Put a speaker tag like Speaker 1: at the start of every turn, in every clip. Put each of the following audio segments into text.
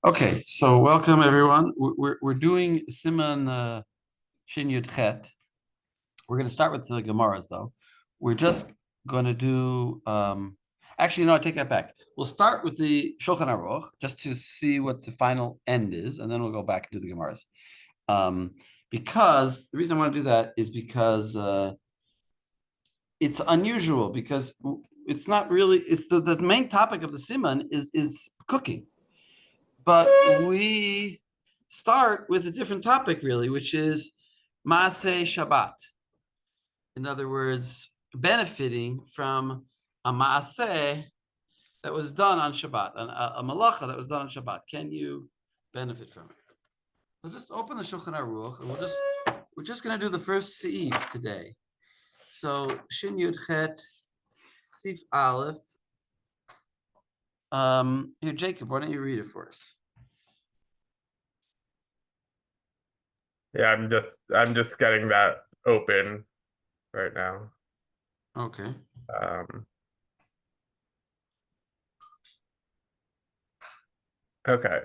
Speaker 1: Okay, so welcome everyone. We're doing Siman Shin Yud Chet. We're going to start with the Gemaras though. We're just going to do. Actually, no, I take that back. We'll start with the Shulchan Aruch just to see what the final end is, and then we'll go back and do the Gemaras. Because the reason I want to do that is because it's unusual because it's not really. It's the main topic of the Siman is cooking. But we start with a different topic, really, which is Maaseh Shabbat. In other words, benefiting from a Maaseh that was done on Shabbat, a malacha that was done on Shabbat. Can you benefit from it? So just open the Shulchan Aruch, and we're just going to do the first Seif today. So Shin Yud Chet, Seif Aleph. Here, Jacob, why don't you read it for us?
Speaker 2: Yeah, I'm just getting that open right now.
Speaker 1: Okay.
Speaker 2: Okay.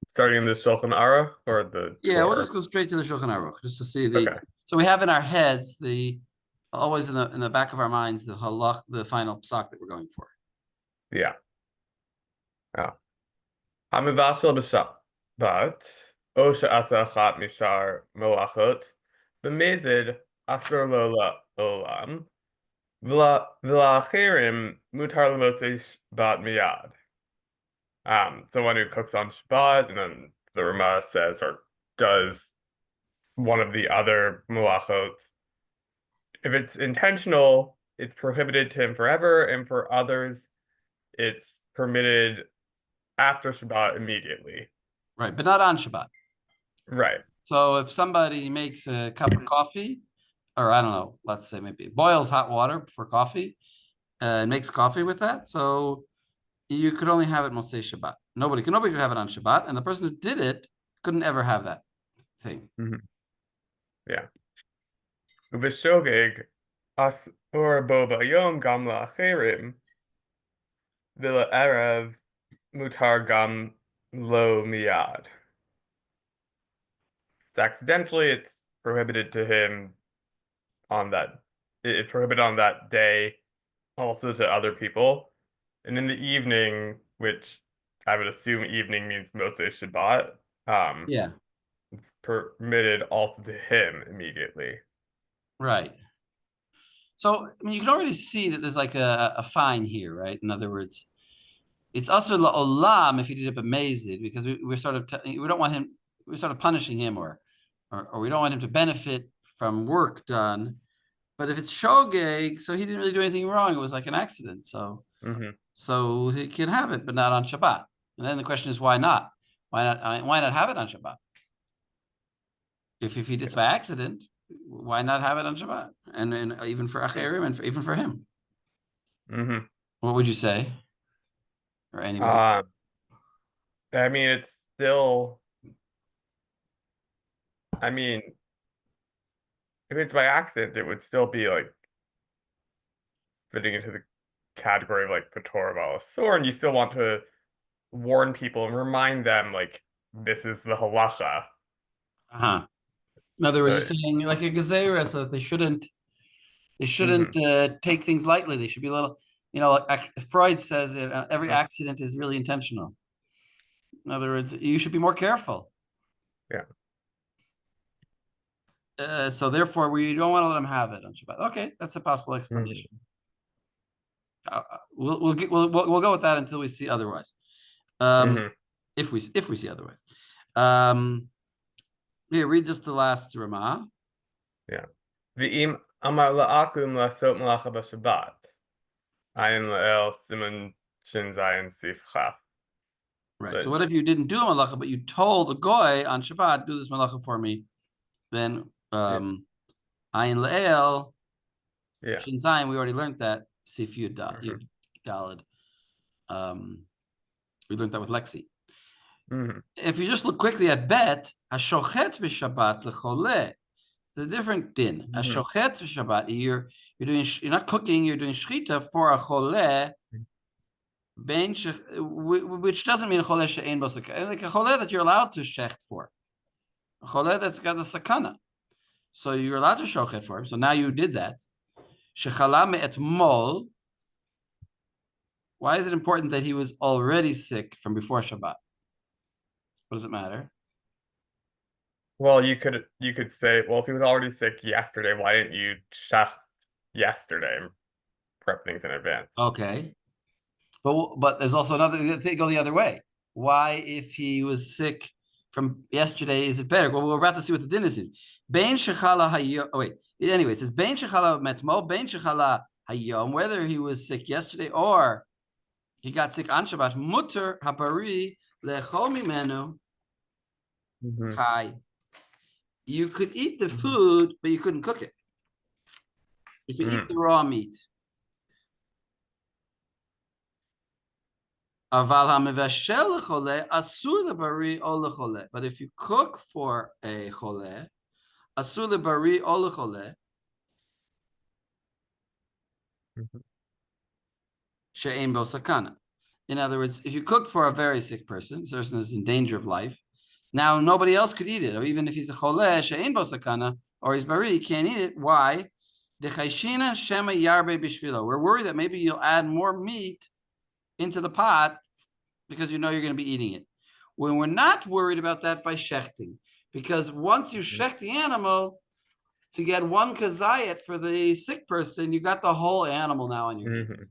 Speaker 2: Starting in the Shulchan Aruch or the
Speaker 1: Yeah, we'll
Speaker 2: Torah?
Speaker 1: just go straight to the Shulchan Aruch just to see the.
Speaker 2: Okay.
Speaker 1: So we have in our heads always in the back of our minds the halach, the final psak that we're going for.
Speaker 2: Yeah. Hamivashel b'Shabbat, o she'asa achat mishar melachot, b'mezid asur lo la'olam, v'la'acherim mutar l'motzei Shabbat miyad. Someone who cooks on Shabbat, and then the Rama says or does one of the other malachot. If it's intentional, it's prohibited to him forever, and for others, it's permitted after Shabbat immediately.
Speaker 1: Right, but not on Shabbat.
Speaker 2: Right.
Speaker 1: So if somebody makes a cup of coffee, or I don't know, let's say maybe boils hot water for coffee, and makes coffee with that, so you could only have it Motzei Shabbat. Nobody could have it on Shabbat, and the person who did it couldn't ever have that thing.
Speaker 2: Mm-hmm. Yeah. Uveshogeg asur bo b'yom gam la'acherim v'la'erev mutar gam lo miyad. It's prohibited to him it's prohibited on that day, also to other people. And in the evening, which I would assume evening means Motzei Shabbat,
Speaker 1: Yeah.
Speaker 2: it's permitted also to him immediately.
Speaker 1: Right. So I mean, you can already see that there's like a fine here, right? In other words, it's also la'olam if he did it b'mezid, because we're sort of we don't want him, we're sort of punishing him, or we don't want him to benefit from work done. But if it's shogeg, so he didn't really do anything wrong. It was like an accident. So so he can have it, but not on Shabbat. And then the question is, why not? Why not have it on Shabbat? If he did it by accident, why not have it on Shabbat? And even for Acherim and even for him. What would you say? Or anybody?
Speaker 2: I mean, it's still, I mean, if it's by accident, it would still be like fitting into the category of like the Torah Balasor, and you still want to warn people and remind them like this is the halacha.
Speaker 1: In other words, you're saying like a gezerah, so that they shouldn't take things lightly. They should be a little, like Freud says it, every accident is really intentional. In other words, you should be more careful.
Speaker 2: Yeah.
Speaker 1: So therefore, we don't want to let them have it on Shabbat. Okay, that's a possible explanation. We'll go with that until we see otherwise. If we see otherwise. Here, read just the last Ramah.
Speaker 2: Yeah. V'im amar la'akum la'asot malacha b'Shabbat. Ayin la'el siman shin zayin sif chaf.
Speaker 1: Right. So what if you didn't do a malacha, but you told a goy on Shabbat, do this malacha for me? Then ayin la'el shin zayin. We already learned that sif yud dalid. We learned that with Lexi. If you just look quickly at bet, hashochet b'Shabbat lecholeh, the different din. Hashochet b'Shabbat, you're not cooking, you're doing shchita for a choleh, which doesn't mean a chole she'ein bo sakana, like a chole that you're allowed to shecht for, a chole that's got a sakana. So you're allowed to shochet for him. So now you did that. Shechala me'etmol. Why is it important that he was already sick from before Shabbat? What does it matter?
Speaker 2: Well, you could say, well, if he was already sick yesterday, why didn't you shech yesterday and prep things in advance?
Speaker 1: Okay. But there's also another thing go the other way. Why, if he was sick from yesterday, is it better? Well, we're about to see what the din is in. Bein shechala hayom. Oh, wait. Anyway, it says bein shechala metmo, bein shechala hayom. Whether he was sick yesterday or he got sick on Shabbat, mutter habari lechol mimenu
Speaker 2: Mm-hmm.
Speaker 1: kai. You could eat the food, but you couldn't cook it. You could eat the raw meat. But if you cook for a chole, asur lebari o lechole, she'ein bo sakana. In other words, if you cooked for a very sick person, this person is in danger of life, now nobody else could eat it, or even if he's a chole, she'ein bo sakana, or he's bari, he can't eat it. Why? We're worried that maybe you'll add more meat into the pot because you know you're going to be eating it. When we're not worried about that by shechting, because once you shecht the animal to get one kazayat for the sick person, you got the whole animal now on your hands.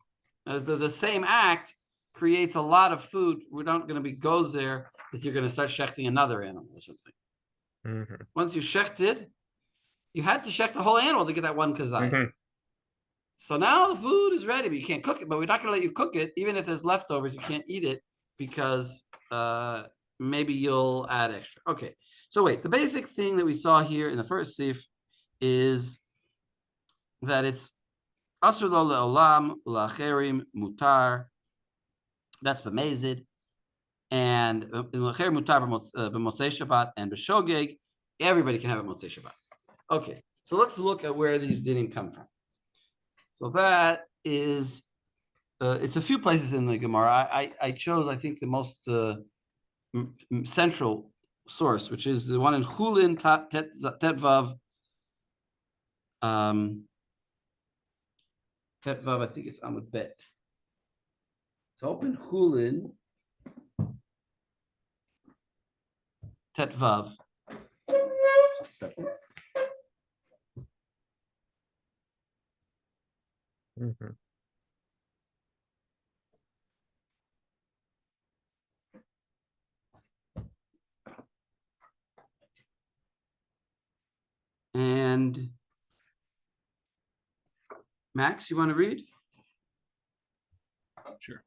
Speaker 1: As the same act creates a lot of food. We're not going to be goes there that you're going to start shechting another animal or something. Once you shechted, you had to shecht the whole animal to get that one kazayat. So now the food is ready, but you can't cook it. But we're not going to let you cook it, even if there's leftovers. You can't eat it because maybe you'll add extra. Okay. So wait, the basic thing that we saw here in the first Seif is that it's asur lo le'olam u'la'acherim mutar. That's b'mezid, and l'achir mutar b'motzei Shabbat and b'shogeg. Everybody can have it motzei Shabbat. Okay. So let's look at where these dinim come from. So that is, it's a few places in the Gemara. I chose, I think, the most central source, which is the one in Chulin Tetvav. Tetvav, I think it's Amud Bet. So open Chulin Tetvav. Just a second. And Max, you want to read?
Speaker 3: Sure.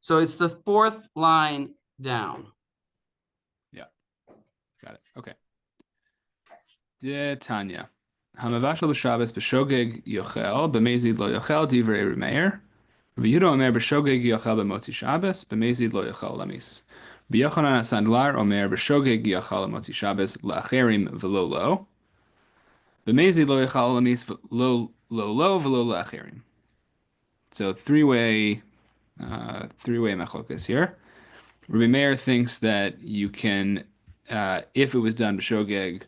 Speaker 1: So it's the fourth line down.
Speaker 3: Yeah. Got it. Okay. De Tanya. Hamavashal b'Shabbos b'shogeg yochel b'mezid lo yochel divrei Meir. V'Yehuda omer b'shogeg yochel b'motzi Shabbos b'mezid lo yochel lamis. B'Yochanan HaSandlar omer b'shogeg yochel b'motzi Shabbos la'acherim v'lo lo. B'mezid lo yochel lamis lo v'lo la'acherim. So three-way machlokas here. Rabbi Meir thinks that you can, if it was done b'shogeg,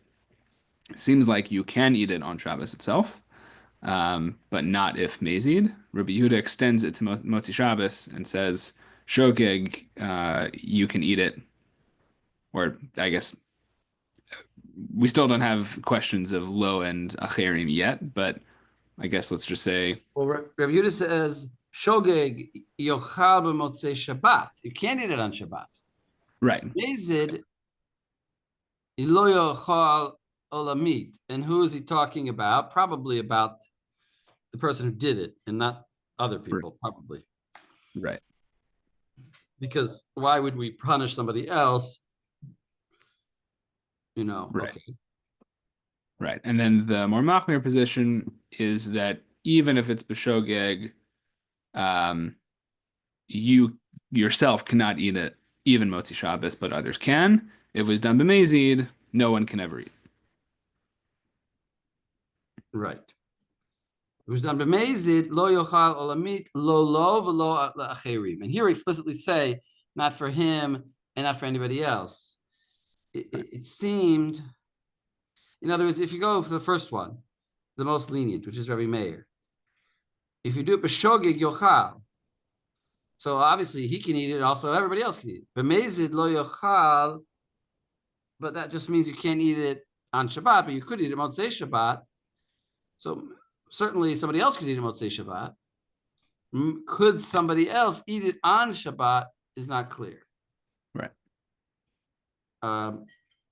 Speaker 3: seems like you can eat it on Shabbos itself, but not if mazid. Rabbi Yehuda extends it to Motzi Shabbos and says shogeg, you can eat it. Or I guess we still don't have questions of lo and acherim yet, but I guess let's just say.
Speaker 1: Well, Rabbi Yehuda says shogeg yochal b'motzei Shabbat. You can't eat it on Shabbat.
Speaker 3: Right.
Speaker 1: Mazid lo yochal olamit. And who is he talking about? Probably about the person who did it and not other people, probably.
Speaker 3: Right.
Speaker 1: Because why would we punish somebody else? You know,
Speaker 3: Right.
Speaker 1: Okay.
Speaker 3: Right. And then the more machmir position is that even if it's b'shogeg, you yourself cannot eat it, even Motzi Shabbos, but others can. If it was done b'mezid, no one can ever eat.
Speaker 1: Right. Who's done b'mezid lo yochal olamit lo lo v'lo la'acherim. And here we explicitly say not for him and not for anybody else. It seemed, in other words, if you go for the first one, the most lenient, which is Rabbi Meir, if you do it b'shogeg yochal, so obviously he can eat it, also everybody else can eat it. B'mezid lo yochal, but that just means you can't eat it on Shabbat, but you could eat it Motzei Shabbat. So certainly somebody else could eat it Motzei Shabbat. Could somebody else eat it on Shabbat is not clear.
Speaker 3: Right.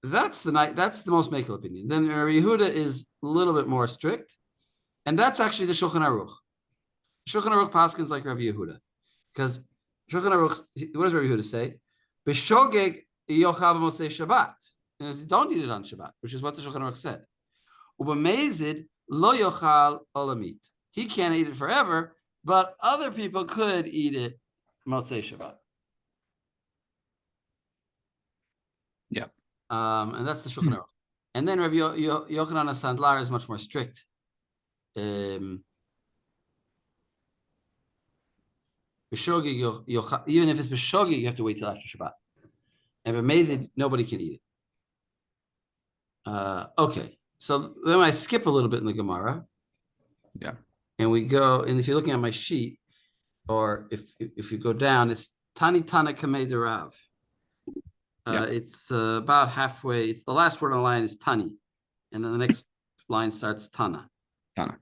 Speaker 1: That's the most makel opinion. Then Rabbi Yehuda is a little bit more strict, and that's actually the Shulchan Aruch. Shulchan Aruch paskins like Rabbi Yehuda, because Shulchan Aruch, what does Rabbi Yehuda say? B'shogeg yochal b'motzei Shabbat. And don't eat it on Shabbat, which is what the Shulchan Aruch said. Ubamezid lo yochal olamit. He can't eat it forever, but other people could eat it Motzei Shabbat.
Speaker 3: Yeah.
Speaker 1: And that's the Shulchan Aruch. And then Rabbi Yochanan Sandlar is much more strict. Even if it's b'shogeg, you have to wait till after Shabbat. And b'mezid, nobody can eat it. Okay, so then I skip a little bit in the Gemara.
Speaker 3: Yeah.
Speaker 1: And we go, and if you're looking at my sheet, or if you go down, it's Tani Tana Kamei Derav. It's about halfway. It's the last word on the line is Tani, and then the next line starts Tana.
Speaker 3: Tana.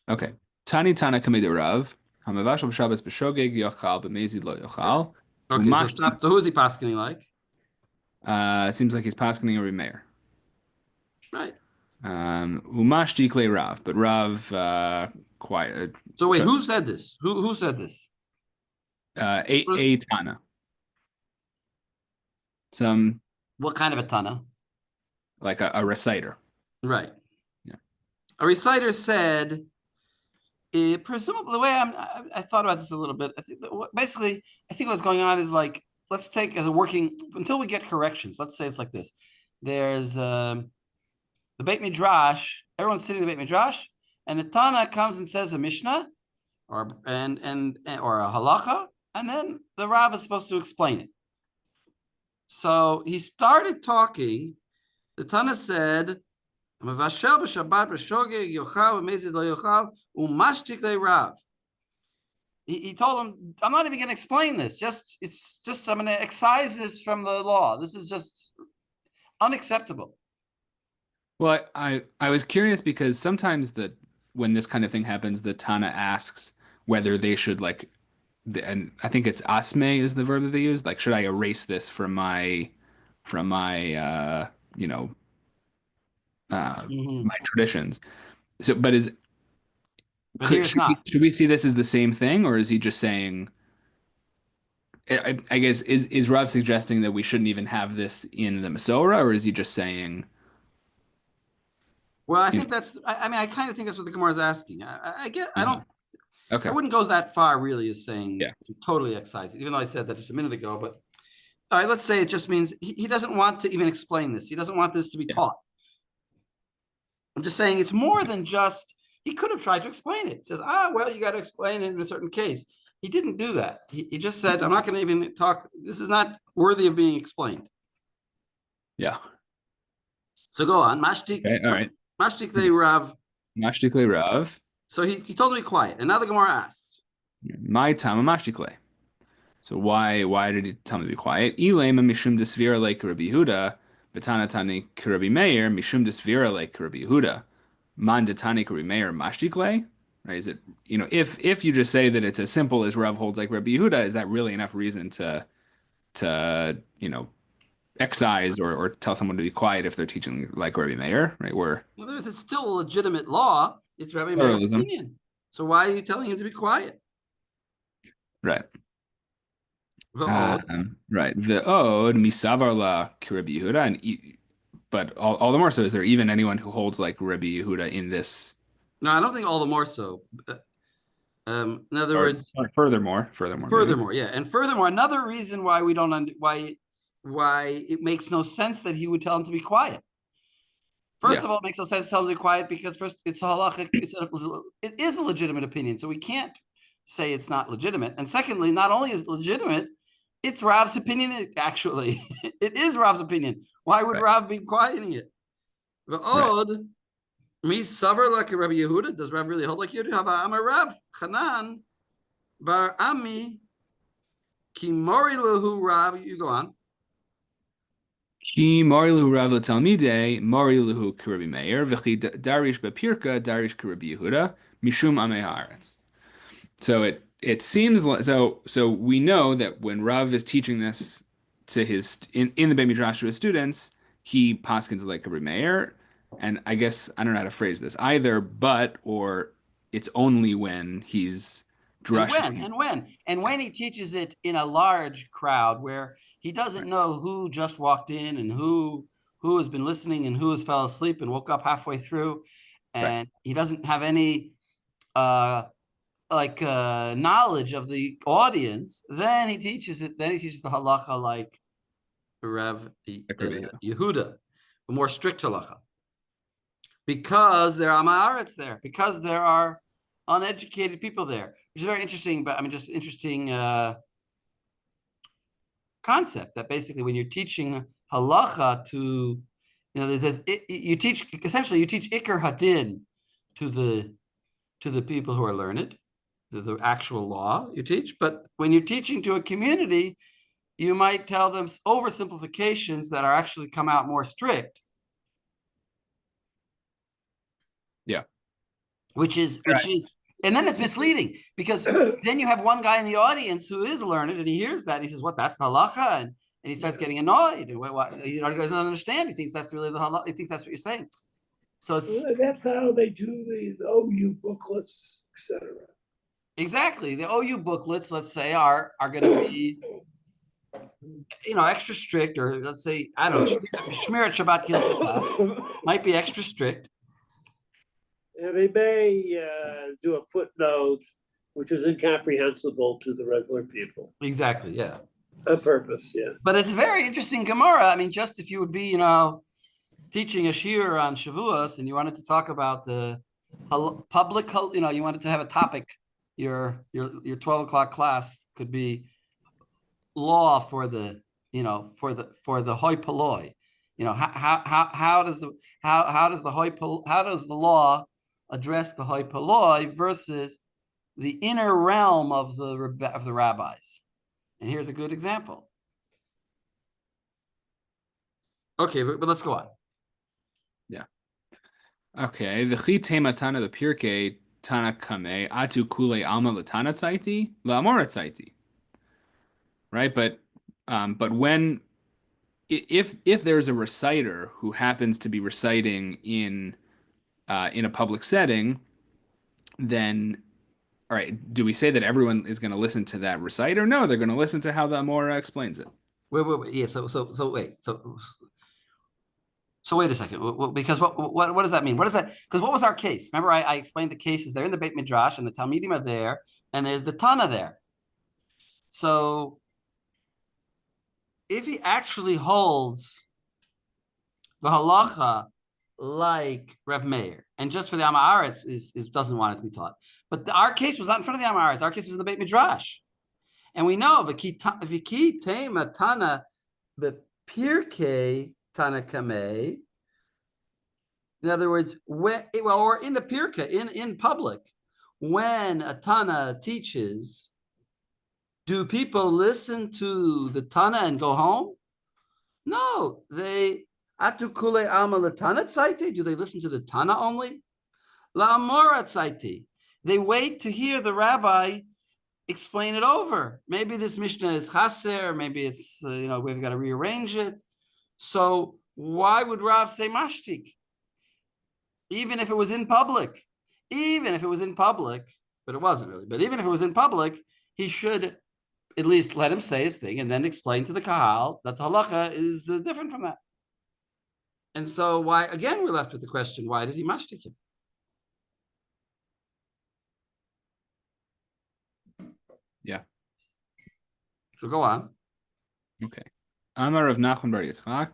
Speaker 3: Okay. Tani Tana Kamei Derav. Hamavashal b'Shabbos b'shogeg yochal b'mezid lo yochal.
Speaker 1: Okay, so stop. Who is he paskening like?
Speaker 3: Seems like he's paskening a Meir.
Speaker 1: Right.
Speaker 3: Umash dikle Rav, but Rav quiet.
Speaker 1: So wait, who said this? Who said this?
Speaker 3: A Tana.
Speaker 1: What kind of a Tana?
Speaker 3: Like a reciter.
Speaker 1: Right.
Speaker 3: Yeah.
Speaker 1: A reciter said, presumably the way I thought about this a little bit. I think what's going on is like, let's take as a working until we get corrections. Let's say it's like this. There's the Beit Midrash, everyone's sitting in the Beit Midrash, and the Tana comes and says a Mishnah or a halacha, and then the Rav is supposed to explain it. So he started talking. The Tana said, "Mavashel b'Shabbat b'shogeg yochal v'mezid lo yochal umashtik le'Rav." He told him, "I'm not even going to explain this. I'm going to excise this from the law. This is just unacceptable."
Speaker 3: Well, I was curious because sometimes when this kind of thing happens, the Tana asks whether they should and I think it's asme is the verb that they use. Like, should I erase this from my my traditions? So, but should we see this as the same thing, or is he just saying? I guess is Rav suggesting that we shouldn't even have this in the Masorah, or is he just saying?
Speaker 1: Well, I think that's. I mean, I kind of think that's what the Gemara is asking. I get. I don't.
Speaker 3: Okay.
Speaker 1: I wouldn't go that far, really, as saying
Speaker 3: to
Speaker 1: totally excise it, even though I said that just a minute ago. But all right, let's say it just means he doesn't want to even explain this. He doesn't want this to be taught. I'm just saying it's more than just. He could have tried to explain it. He says, well, you got to explain it in a certain case. He didn't do that. He just said, I'm not going to even talk. This is not worthy of being explained.
Speaker 3: Yeah.
Speaker 1: So go on. Mashtik.
Speaker 3: Okay, all right.
Speaker 1: Mashtik le Rav.
Speaker 3: Mashtik le Rav.
Speaker 1: So he told me to be quiet. And now the Gemara asks.
Speaker 3: My time mashtik le. So why did he tell me to be quiet? Ilema mishum desvira like Rabbi Yehuda, betana tani Rabbi Meir mishum desvira like Rabbi Yehuda. Man detani Rabbi Meir mashtik le. Right? Is it, if you just say that it's as simple as Rav holds like Rabbi Yehuda, is that really enough reason to excise or tell someone to be quiet if they're teaching like Rabbi Meir, right?
Speaker 1: It's still a legitimate law. It's Rabbi Meir's opinion. So why are you telling him to be quiet?
Speaker 3: Right.
Speaker 1: Right.
Speaker 3: Ve'od misavar la Rabbi Yehuda, but all the more so, is there even anyone who holds like Rabbi Yehuda in this?
Speaker 1: No, I don't think all the more so. In other words,
Speaker 3: furthermore,
Speaker 1: yeah, and furthermore, another reason why why it makes no sense that he would tell him to be quiet. First of all, it makes no sense to tell them to be quiet because first it's halachic, it is a legitimate opinion, so we can't say it's not legitimate. And secondly, not only is it legitimate, it's Rav's opinion. Actually, it is Rav's opinion. Why would Rav be quieting it? V'od mi savar like Rabbi Yehuda. Does Rav really hold like Yehuda? How about Amar Rav Chanan bar Ami ki mori lahu Rav? You go on.
Speaker 3: Ki Marilu Rav Talmide, Marilu Kirabi Meir, V'chi Darish Bapirka, Darish Kirabi Yehuda, Mishum Amei Haaretz. So it seems like so we know that when Rav is teaching this to his in the Beit Midrash to his students, he paskins like Rabbi Meir, and I guess I don't know how to phrase this either, but or it's only when he's drushing.
Speaker 1: And when he teaches it in a large crowd where he doesn't know who just walked in and who has been listening and who has fell asleep and woke up halfway through, and he doesn't have any knowledge of the audience, then he teaches it. Then he teaches the halacha like Rav Yehuda, a more strict halacha, because there are ma'aretz there, because there are uneducated people there, which is very interesting. But I mean, just interesting concept that basically when you're teaching halacha to, you teach ikar hadin to the people who are learned, the actual law you teach. But when you're teaching to a community, you might tell them oversimplifications that are actually come out more strict.
Speaker 3: Yeah.
Speaker 1: Which is, and then it's misleading because then you have one guy in the audience who is learned and he hears that and he says, "What? That's the halacha," and he starts getting annoyed. And he doesn't understand. He thinks that's really the halacha. He thinks that's what you're saying. So
Speaker 4: that's how they do the OU booklets, etc.
Speaker 1: Exactly. The OU booklets, let's say, are going to be, extra strict, or let's say, I don't know, Shmirat Shabbat Shabbat might be extra strict.
Speaker 4: And they may do a footnote, which is incomprehensible to the regular people.
Speaker 1: Exactly, yeah.
Speaker 4: On purpose, yeah.
Speaker 1: But it's very interesting Gemara. I mean, just if you would be, teaching a shiur on Shavuos and you wanted to talk about the public, you wanted to have a topic, your 12 o'clock class could be law for the, for the hoi polloi. How does the law address the hoi polloi versus the inner realm of the rabbis? And here's a good example. Okay, but let's go on.
Speaker 3: Yeah. Okay. V'chi tema tana the pirke tana kame atu kule alma latana tzaiti la'amora tzaiti. Right, but when if there's a reciter who happens to be reciting in a public setting, then all right, do we say that everyone is going to listen to that reciter? No, they're going to listen to how the Amora explains it.
Speaker 1: Wait. Yeah. So wait. So wait a second. Because what does that mean? What is that? Because what was our case? Remember, I explained the cases. They're in the Beit Midrash, and the Talmidim are there, and there's the Tana there. So if he actually holds the halacha like Rav Meir, and just for the Am Haaretz is doesn't want it to be taught. But our case was not in front of the Am Haaretz. Our case was in the Beit Midrash, and we know v'ki tema tana b'pirkei tana kamei. In other words, or in the pirka, in public, when a Tana teaches, do people listen to the Tana and go home? No, they atukule alma latana tzaiti. Do they listen to the Tana only? La amora tzaiti. They wait to hear the rabbi explain it over. Maybe this Mishnah is chaser. Maybe it's we've got to rearrange it. So why would Rav say mashtik? Even if it was in public, but it wasn't really. But even if it was in public, he should at least let him say his thing and then explain to the kahal that the halacha is different from that. And so why, again, we're left with the question, why did he mashtik him?
Speaker 3: Yeah.
Speaker 1: So go on.
Speaker 3: Okay. Amar Rav Nachum bar Yitzchak.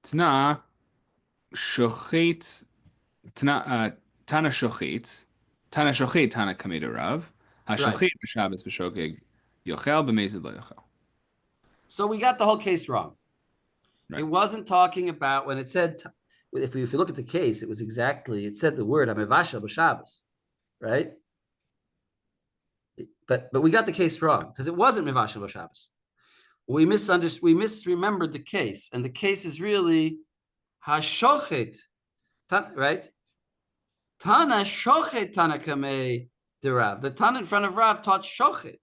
Speaker 3: Tna shochet tana shochet tana kamei Rav hashochet b'Shabbos b'shogeg yochel b'mezid lo yochel.
Speaker 1: So we got the whole case wrong.
Speaker 3: Right.
Speaker 1: It wasn't talking about when it said, if you look at the case, it said the word Amevasha b'Shabbos, right? But we got the case wrong because it wasn't Mevasha b'Shabbos. We misremembered the case, and the case is really Hashochet, right? Tana Shochet Tana Kamei de Rav. The Tana in front of Rav taught Shochet.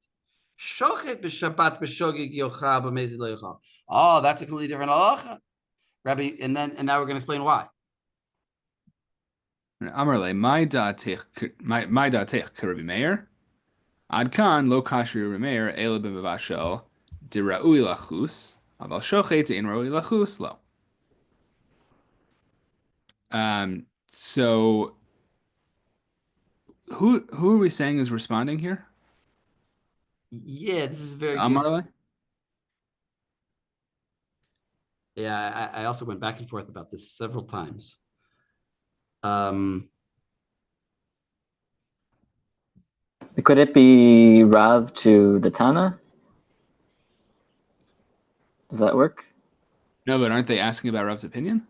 Speaker 1: Shochet b'Shabbat b'Shogeg yochal b'mezid lo yochal. Oh, that's a completely different halacha, Rabbi. And now we're going to explain why.
Speaker 3: Amarle, my da'atech k'Rabbi Meir. Ad kan lo kashri Rabbi Meir ela b'mevashel dira'ui lachus aval shochet ein ra'ui lachus lo. So who are we saying is responding here?
Speaker 1: Yeah, this is very good.
Speaker 3: Amarle?
Speaker 1: Yeah, I also went back and forth about this several times.
Speaker 5: Could it be Rav to the Tana? Does that work?
Speaker 3: No, but aren't they asking about Rav's opinion?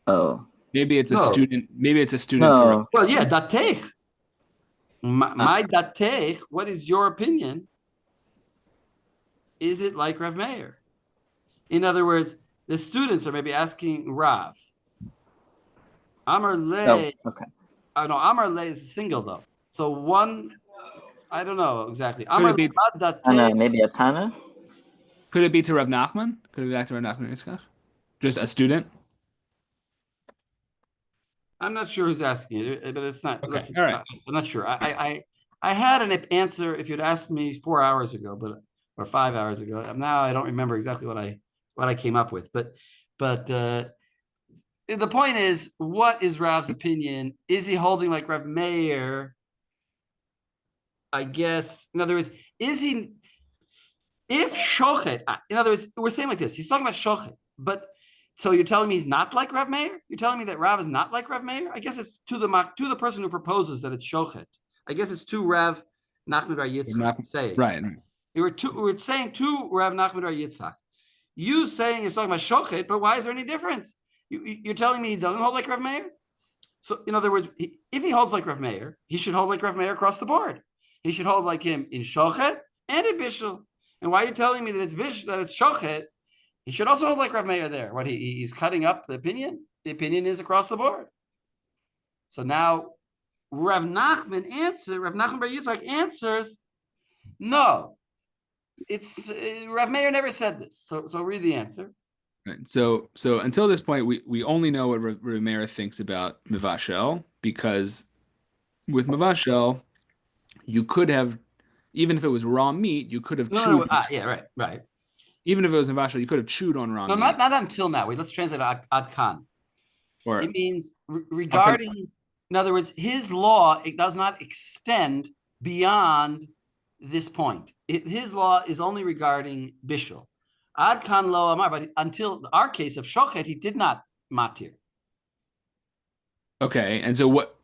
Speaker 5: Oh.
Speaker 3: Maybe it's a
Speaker 1: No.
Speaker 3: student. Maybe it's a student. To
Speaker 5: No.
Speaker 3: Rav.
Speaker 1: Well, yeah, datech. My datech, what is your opinion? Is it like Rav Meir? In other words, the students are maybe asking Rav. Amar le.
Speaker 5: Oh, okay.
Speaker 1: No, Amar le is single though. So one, I don't know exactly.
Speaker 3: Could
Speaker 1: Amar
Speaker 3: it be-
Speaker 1: le
Speaker 5: Tana, maybe a Tana?
Speaker 3: Could it be to Rav Nachman? Could it be back to Rav Nachman Yitzchak? Just a student?
Speaker 1: I'm not sure who's asking it, but it's not.
Speaker 3: Okay, all right.
Speaker 1: I'm not sure. I had an answer if you'd asked me 4 hours ago, or 5 hours ago. Now I don't remember exactly what I came up with. But the point is, what is Rav's opinion? Is he holding like Rav Meir? I guess. In other words, is he? If shochet, in other words, we're saying like this. He's talking about shochet, but. So you're telling me he's not like Rav Meir? You're telling me that Rav is not like Rav Meir? I guess it's to the person who proposes that it's shochet. I guess it's to Rav Nachman bar Yitzchak saying.
Speaker 3: Right.
Speaker 1: We're saying to Rav Nachman bar Yitzchak. You saying he's talking about shochet, but why is there any difference? You're telling me he doesn't hold like Rav Meir? So in other words, if he holds like Rav Meir, he should hold like Rav Meir across the board. He should hold like him in shochet and in bishul. And why are you telling me that it's bishul, that it's shochet? He should also hold like Rav Meir there. What he's cutting up the opinion. The opinion is across the board. So now Rav Nachman bar Yitzchak answers, no. It's Rav Meir never said this. So read the answer.
Speaker 3: Right. So until this point, we only know what Rav Meir thinks about Mevashel, because with Mevashel, you could have, even if it was raw meat, you could have chewed.
Speaker 1: Yeah, right.
Speaker 3: Even if it was Mevashel, you could have chewed on raw meat.
Speaker 1: No, not until now. Wait, let's translate ad kan.
Speaker 3: Or
Speaker 1: it means regarding, in other words, his law, it does not extend beyond this point. His law is only regarding bishul. Ad kan lo amar, but until our case of shochet, he did not matir.
Speaker 3: Okay, and so what?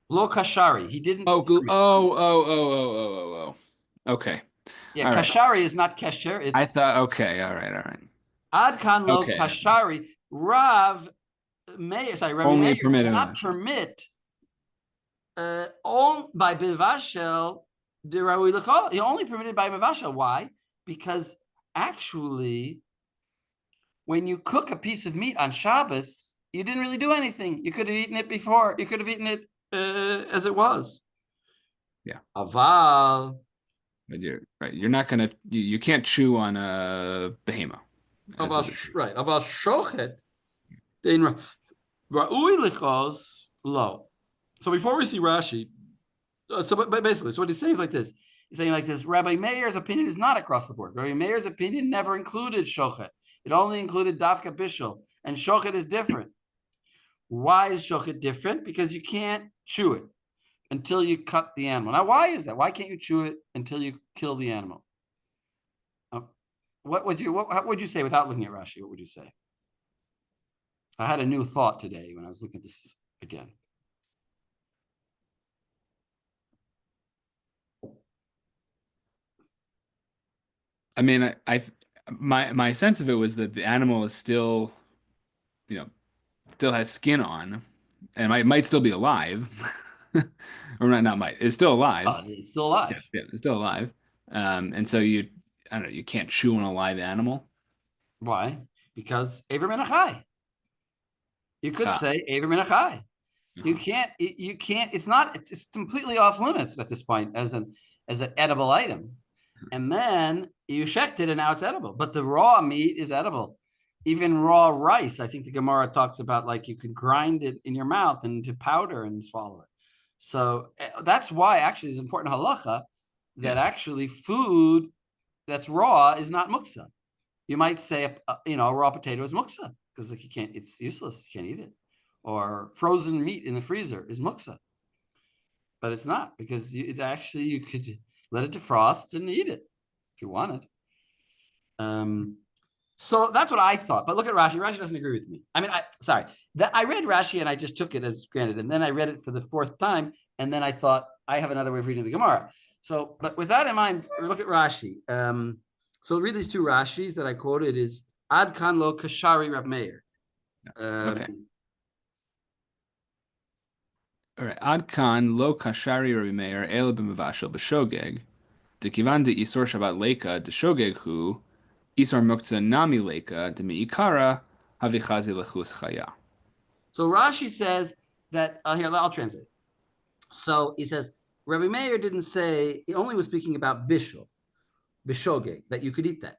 Speaker 1: Lo kashari, he didn't.
Speaker 3: Oh. Okay.
Speaker 1: Yeah,
Speaker 3: all
Speaker 1: kashari is not kesher. It's
Speaker 3: I thought. Okay. All right.
Speaker 1: ad kan lo
Speaker 3: Okay.
Speaker 1: kashari. Rav Meir
Speaker 3: Only
Speaker 1: did not permit by bivashel derawi l'chol. He only permitted by bivashel. Why? Because actually, when you cook a piece of meat on Shabbos, you didn't really do anything. You could have eaten it before. You could have eaten it as it was.
Speaker 3: Yeah.
Speaker 1: Aval.
Speaker 3: But you're right. You're not gonna. You can't chew on a behemoth.
Speaker 1: Right. Aval shochet. Then ra'ui lichos lo. So before we see Rashi, but basically, so what he's saying is like this. He's saying like this: Rabbi Meir's opinion is not across the board. Rabbi Meir's opinion never included shochet. It only included dafka bishul, and shochet is different. Why is shochet different? Because you can't chew it until you cut the animal. Now, why is that? Why can't you chew it until you kill the animal? What would you say without looking at Rashi? What would you say? I had a new thought today when I was looking at this again.
Speaker 3: I mean, my sense of it was that the animal is still, still has skin on, and might still be alive, or not might. It's still alive.
Speaker 1: It's still alive.
Speaker 3: Yeah, it's still alive. And so I don't know, you can't chew on a live animal.
Speaker 1: Why? Because Aver Min HaChai. You could
Speaker 3: Ah.
Speaker 1: say Aver Min HaChai. You
Speaker 3: Uh-huh.
Speaker 1: can't. It's completely off limits at this point as an edible item. And then you shecht it, and now it's edible. But the raw meat is edible. Even raw rice, I think the Gemara talks about, like, you could grind it in your mouth into powder and swallow it. So that's why actually it's important halacha that actually food that's raw is not muksa. You might say, a raw potato is muksa because, like, it's useless. You can't eat it. Or frozen meat in the freezer is muksa. But it's not, because you could let it defrost and eat it if you wanted. So that's what I thought. But look at Rashi. Rashi doesn't agree with me. I mean, I read Rashi and I just took it as granted. And then I read it for the fourth time. And then I thought, I have another way of reading the Gemara. So, but with that in mind, look at Rashi. So read these two Rashis that I quoted is Ad Kan Lo Kashari Rav Meir.
Speaker 3: Okay. All right. Ad kan lo kashari Rabbi Meir el b'mavashel b'shogeg. Dekivan de isor Shabbat leika de shogeg hu isor muktzah nami leika de miikara havichazi lechus chaya.
Speaker 1: So Rashi says that here I'll translate. So he says Rabbi Meir didn't say, he only was speaking about bishul, bishogeg, that you could eat that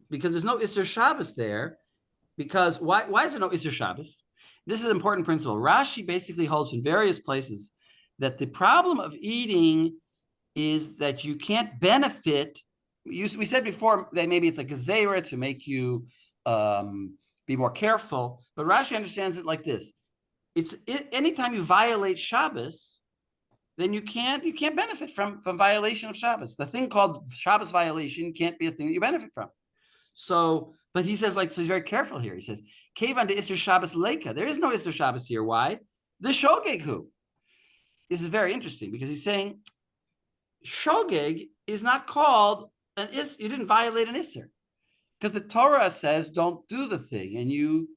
Speaker 1: because there's no Isser Shabbos there. Because why is there no Isser Shabbos? This is an important principle. Rashi basically holds in various places that the problem of eating is that you can't benefit. We said before that maybe it's like a zera to make you be more careful, but Rashi understands it like this: anytime you violate Shabbos, then you can't benefit from violation of Shabbos. The thing called Shabbos violation can't be a thing that you benefit from. So, but he says, so he's very careful here. He says, Kevan de Isser Shabbos Leika. There is no Isser Shabbos here. Why? The Shogeg who. This is very interesting because he's saying Shogeg is not called an Isser. You didn't violate an Isser. Because the Torah says don't do the thing, and you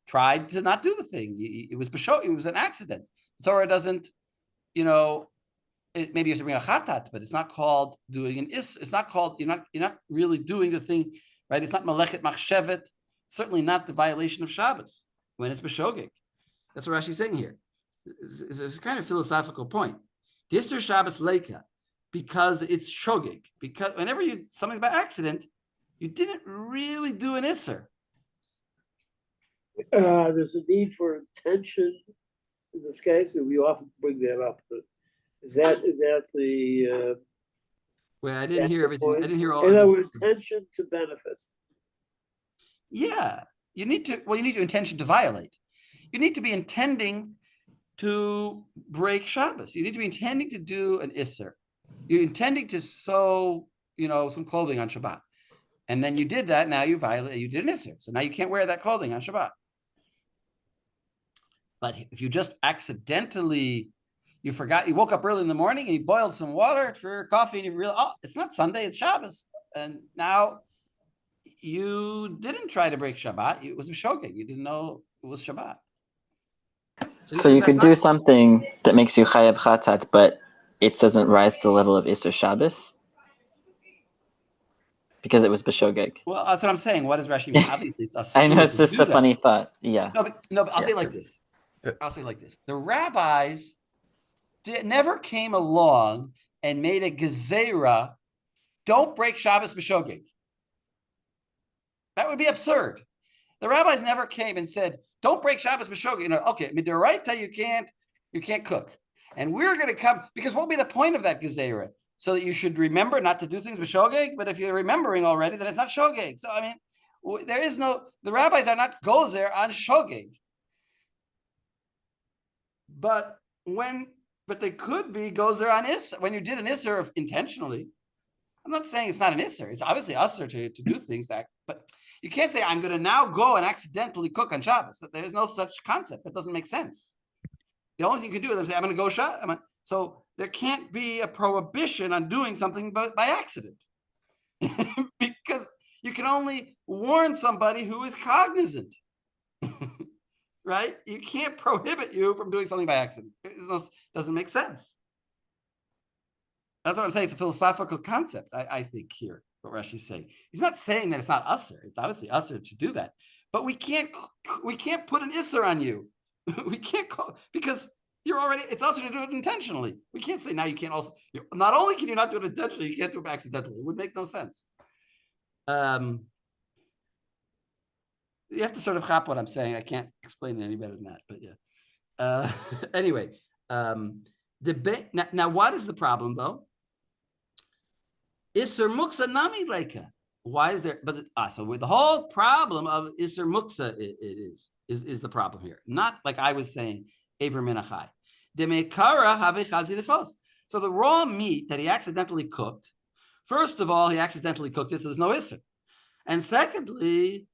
Speaker 1: tried to not do the thing. It was an accident. The Torah doesn't, maybe you have to bring a chatat, but it's not called doing an Isser. It's not called, you're not really doing the thing. Right? It's not Malechet Machshevet, certainly not the violation of Shabbos when it's B'shogeg. That's what Rashi's saying here. It's a kind of philosophical point. The Isser Shabbos Leika, because it's Shogeg, because whenever you something by accident, you didn't really do an Isser.
Speaker 4: There's a need for intention in this case, and we often bring that up. But is that the
Speaker 1: Well, I didn't hear everything. I didn't hear all.
Speaker 4: And our intention to benefit.
Speaker 1: Yeah, you need to intention to violate. You need to be intending to break Shabbos. You need to be intending to do an Isser. You're intending to sew, some clothing on Shabbat. And then you did that. Now you did an Isser. So now you can't wear that clothing on Shabbat. But if you just accidentally, you woke up early in the morning and you boiled some water for coffee and you realized, it's not Sunday, it's Shabbos. And now you didn't try to break Shabbat. It was shogeg. You didn't know it was Shabbat.
Speaker 5: So you could do something that makes you chayav chatat, but it doesn't rise to the level of Isser Shabbos because it was b'shogeg.
Speaker 1: Well, that's what I'm saying. What does Rashi mean? Obviously, it's a.
Speaker 5: I know it's just a funny thought. Yeah.
Speaker 1: No, but I'll say it like this. The rabbis never came along and made a gezerah, don't break Shabbos b'shogeg. That would be absurd. The rabbis never came and said, don't break Shabbos b'shogeg. Okay, midiraita you can't cook. And we're going to come, because what would be the point of that gezerah? So that you should remember not to do things b'shogeg, but if you're remembering already, then it's not shogeg. So, the rabbis are not gozer on shogeg. But they could be gozer on Isser. When you did an Isser intentionally, I'm not saying it's not an isser. It's obviously usser to do things, but you can't say I'm going to now go and accidentally cook on Shabbos. There's no such concept. That doesn't make sense. The only thing you can do is say I'm going to go Shabbos. So there can't be a prohibition on doing something by accident, because you can only warn somebody who is cognizant, right? You can't prohibit you from doing something by accident. It doesn't make sense. That's what I'm saying. It's a philosophical concept, I think, here, what Rashi's saying. He's not saying that it's not usser. It's obviously usser to do that. But we can't put an isser on you. We can't because you're already, it's usser to do it intentionally. We can't say now you can't also, not only can you not do it intentionally, you can't do it accidentally. It would make no sense. You have to sort of hop what I'm saying. I can't explain it any better than that, but yeah. Anyway, debate. Now, what is the problem though? Isser muksa nami leika. Why is there? But so with the whole problem of isser muksa, it is the problem here. Not like I was saying, aver minachai. Demekara have chazi lechos. So the raw meat that he accidentally cooked. First of all, he accidentally cooked it, so there's no isser. And secondly,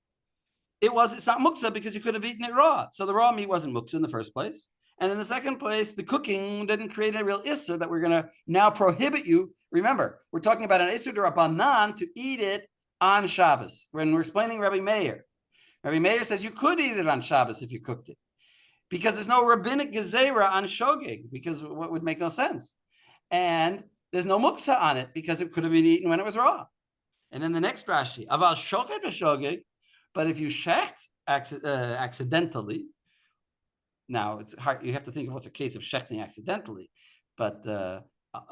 Speaker 1: it's not muksa because you could have eaten it raw. So the raw meat wasn't muksa in the first place. And in the second place, the cooking didn't create a real isser that we're going to now prohibit you. Remember, we're talking about an isser d'Rabbanan to eat it on Shabbos. When we're explaining Rabbi Meir, Rabbi Meir says you could eat it on Shabbos if you cooked it, because there's no rabbinic gezerah on shogeg, because what would make no sense. And there's no muksa on it because it could have been eaten when it was raw. And then the next Rashi, aval shochet b'shogeg, but if you shecht accidentally, now it's hard. You have to think of what's a case of shechting accidentally, but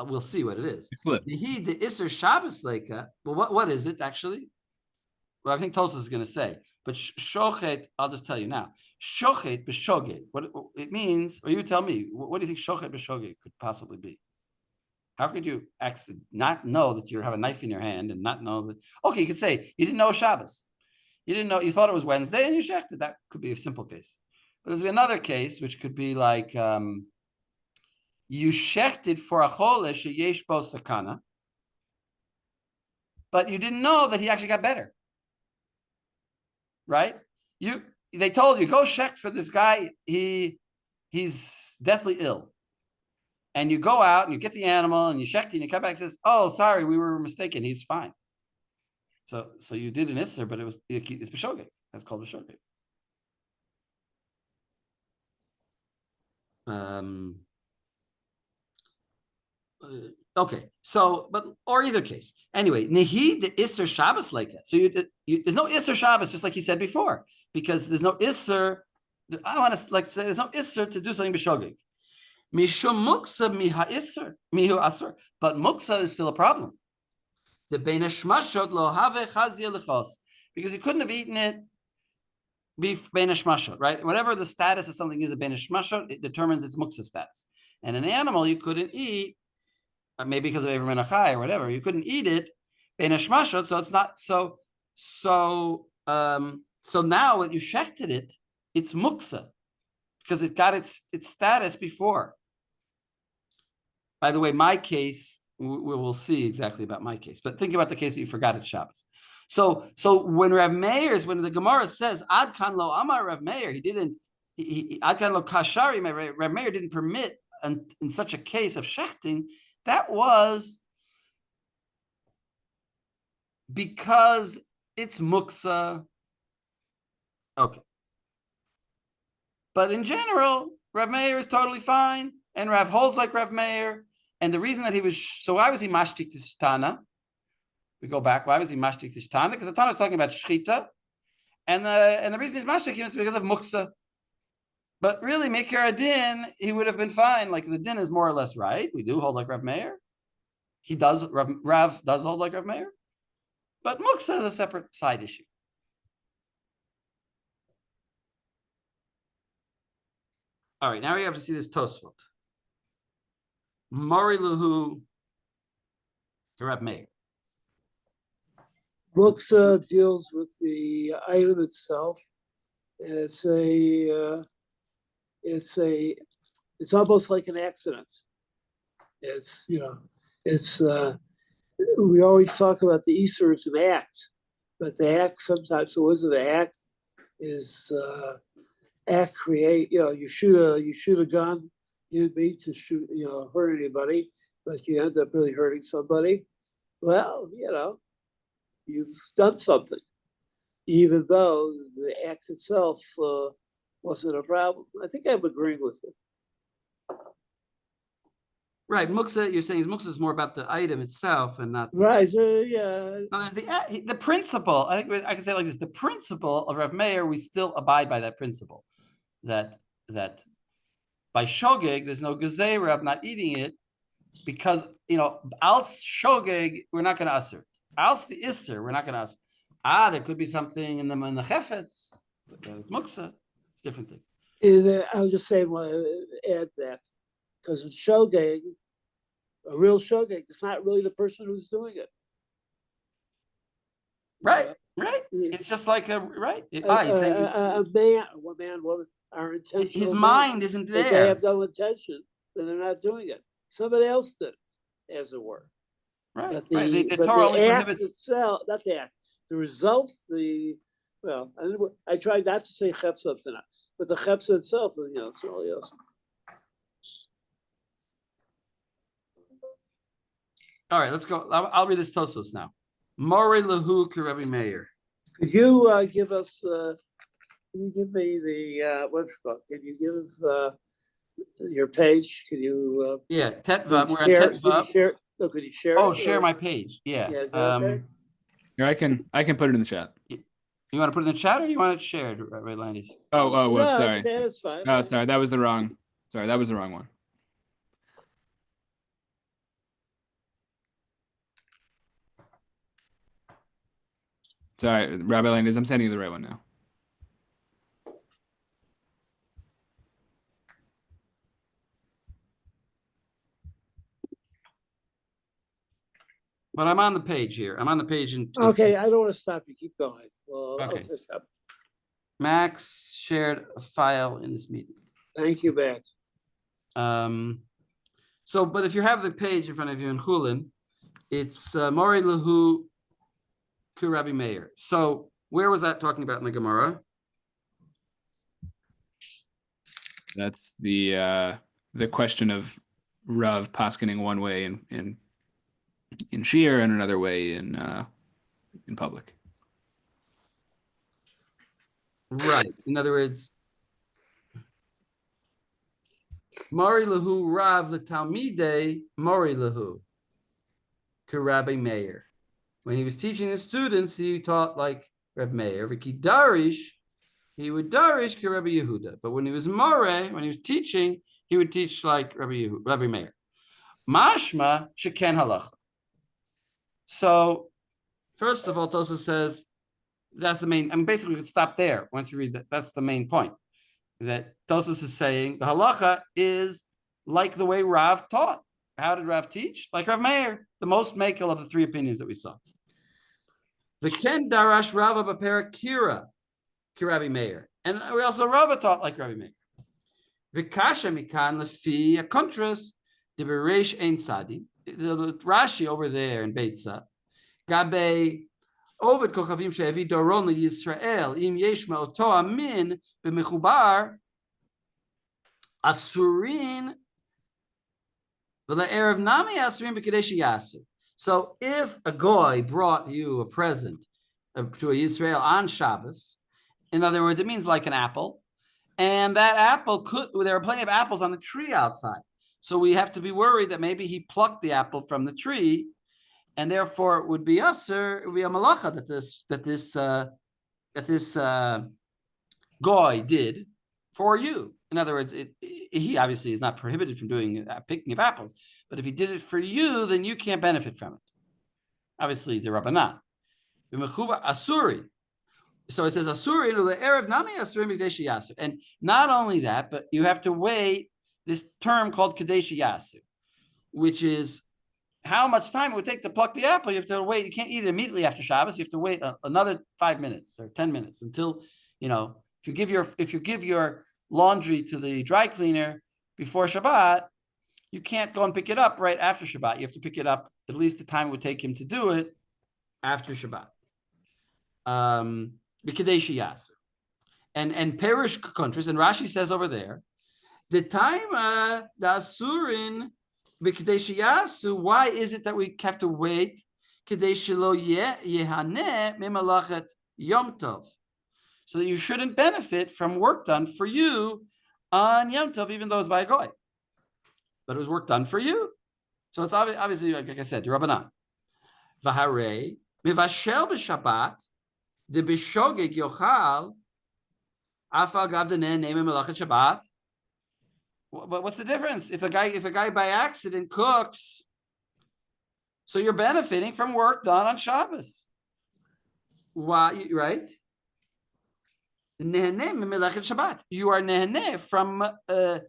Speaker 1: we'll see what it is. The Isser Shabbos Leika. Well, what is it actually? Well, I think Tosfos is going to say, but shochet. I'll just tell you now. Shochet b'shogeg. What it means, or you tell me. What do you think shochet b'shogeg could possibly be? How could you not know that you have a knife in your hand and not know that? Okay, you could say you didn't know Shabbos. You didn't know. You thought it was Wednesday and you shechted. That could be a simple case. But there's another case which could be like you shechted for a chole sheyesh bo sakana, but you didn't know that he actually got better. Right? They told you go shecht for this guy. He's deathly ill. And you go out and you get the animal and you shecht and you come back and says, "Oh, sorry, we were mistaken. He's fine." So you did an isser, but it's b'shogeg. That's called b'shogeg. Okay, so or either case. Anyway, nehi the isser Shabbos leika. So there's no isser Shabbos, just like you said before, because there's no isser. I want to say there's no isser to do something b'shogeg. Mishum muksa miha isser mihu asur, but muksa is still a problem. The beina shmashot lo have chazia lechos, because you couldn't have eaten it beef beina shmashot, right? Whatever the status of something is a beina shmashot, it determines its muksa status. And an animal you couldn't eat, maybe because of Ever Menachai or whatever, you couldn't eat it beina shmashot, so it's not so now that you shechted it, it's muksa because it got its status before. By the way, my case, we'll see exactly about my case, but think about the case that you forgot at Shabbos. So when Rav Meir, when the Gemara says Ad kan lo amar Rav Meir, Ad kan lo kashari, Rav Meir didn't permit in such a case of shechting. That was because it's muksa. Okay, but in general, Rav Meir is totally fine, and Rav holds like Rav Meir. And the reason that he was, so why was he mashtik this Tana? We go back. Why was he mashtik this Tana? Because the Tana is talking about shchita, and the reason he's mashtik him is because of muksa. But really, Mikar Adin, he would have been fine. Like the din is more or less right. We do hold like Rav Meir. He does. Rav does hold like Rav Meir, but muksa is a separate side issue. All right, now we have to see this Tosfot. Mori Luhu to Rav Meir.
Speaker 4: Muksa deals with the item itself, and it's almost like an accident. It's we always talk about the Easter as an act, but the act sometimes, so is it an act? Is act create? You shoot a gun. You didn't mean to shoot, hurt anybody, but you end up really hurting somebody. Well, you've done something, even though the act itself wasn't a problem. I think I'm agreeing with you.
Speaker 1: Right, muksa. You're saying muksa is more about the item itself and not
Speaker 4: right. Yeah.
Speaker 1: No, there's the principle. I think I can say it like this: the principle of Rav Meir, we still abide by that principle. That by shogeg, there's no gezerah of not eating it, because als shogeg, we're not going to usher. Als the isser, we're not going to usher. There could be something in the chefetz. It's muksa. It's a different thing.
Speaker 4: I was just saying, add that, because it's shogeg, a real shogeg. It's not really the person who's doing it.
Speaker 1: Right. It's just like a right.
Speaker 4: A man, woman, our intention.
Speaker 1: His mind isn't there.
Speaker 4: If they have no intention, then they're not doing it. Somebody else did it, as it were.
Speaker 1: Right.
Speaker 4: But
Speaker 1: The
Speaker 4: but
Speaker 1: Torah only
Speaker 4: act
Speaker 1: prohibits
Speaker 4: itself, not the act. The result, I tried not to say chepsa tonight, but the chepsa itself, it's all else.
Speaker 1: All right, let's go. I'll read this Tosos now. Mori lahu Rabbi Meir.
Speaker 4: Could you give us? Can you give me the what's it called? Can you give your page? Can you?
Speaker 1: Yeah, Tetvav. We're on
Speaker 4: Can
Speaker 1: Tetvav.
Speaker 4: you share? No, could you share?
Speaker 1: Oh,
Speaker 4: it,
Speaker 1: share
Speaker 4: or-
Speaker 1: my page. Yeah.
Speaker 4: Yeah, is that okay?
Speaker 3: Here, I can put it in the chat.
Speaker 1: You want to put it in the chat or you want it shared, right, Landis?
Speaker 3: Oh, whoops,
Speaker 4: No,
Speaker 3: sorry.
Speaker 4: okay, that's fine.
Speaker 3: Oh, sorry, that was the wrong. Sorry, that was the wrong one. Sorry, Rabbi Landis, I'm sending you the right one now.
Speaker 1: But I'm on the page here. I'm on the page in
Speaker 4: Okay, I don't want to stop you. Keep going. Well,
Speaker 1: Okay.
Speaker 4: I'll pick up.
Speaker 1: Max shared a file in this meeting.
Speaker 4: Thank you, Max.
Speaker 1: But if you have the page in front of you in Chulin, it's Mori Lahu Rabbi Meir. So where was that talking about in the Gemara?
Speaker 3: That's the question of Rav paskening one way in Shir and another way in public.
Speaker 1: Right. In other words, Mori Lahu Rav L'Talmidei Mori Lahu Rabbi Meir. When he was teaching his students, he taught like Reb Meir. V'ki Darish, he would Darish Rabbi Yehuda. But when he was Moreh, when he was teaching, he would teach like Rabbi Meir. Mashma sheken halacha. So, first of all, Tosa says that's the main. I mean, basically, we could stop there once you read that. That's the main point. That Tosos is saying the halacha is like the way Rav taught. How did Rav teach? Like Rav Meir, the most makel of the three opinions that we saw. The Ken Darash Rava Bapera Kira, Rabbi Meir. And we also Rava taught like Rabbi Meir. Vikasha Mikan Lefi, a contrast, the Beresh Ein Sadi, the Rashi over there in Beitza, Gabe Ovid Kochavim Shevi Doron Yisrael, Im Yeshma Oto Amin, B'mechubar, Asurin, V'la'erev Nami Asurin B'kadesh Yasu. So if a goy brought you a present to a Yisrael on Shabbos, in other words, it means like an apple, and that apple there are plenty of apples on the tree outside. So we have to be worried that maybe he plucked the apple from the tree, and therefore it would be usher, it would be a malacha that this goy did for you. In other words, he obviously is not prohibited from doing picking of apples, but if he did it for you, then you can't benefit from it. Obviously, the Rabbanan. Asuri. So it says Asuri the Erev Nami Asuri Kadesh Yasu. And not only that, but you have to wait this term called Kadesh Yasu, which is how much time it would take to pluck the apple. You have to wait. You can't eat it immediately after Shabbos. You have to wait another 5 minutes or 10 minutes until, if you give your laundry to the dry cleaner before Shabbat, you can't go and pick it up right after Shabbat. You have to pick it up at least the time it would take him to do it after Shabbat. B'kadesh yasu. And perish countries, and Rashi says over there, the time the asurin b'kadesh yasu. Why is it that we have to wait? Kadesh lo yehaneh mimalachet yom tov, so that you shouldn't benefit from work done for you on yom tov, even though it's by a goy, but it was work done for you. So it's obviously, like I said, the Rabbanan. V'harei mivashel b'Shabbat the b'shogeg yochal afal gav deneh neimim melachet Shabbat. What's the difference? If a guy by accident cooks, so you're benefiting from work done on Shabbos. Why, right? Neheneh melechet Shabbat. You are neheneh from a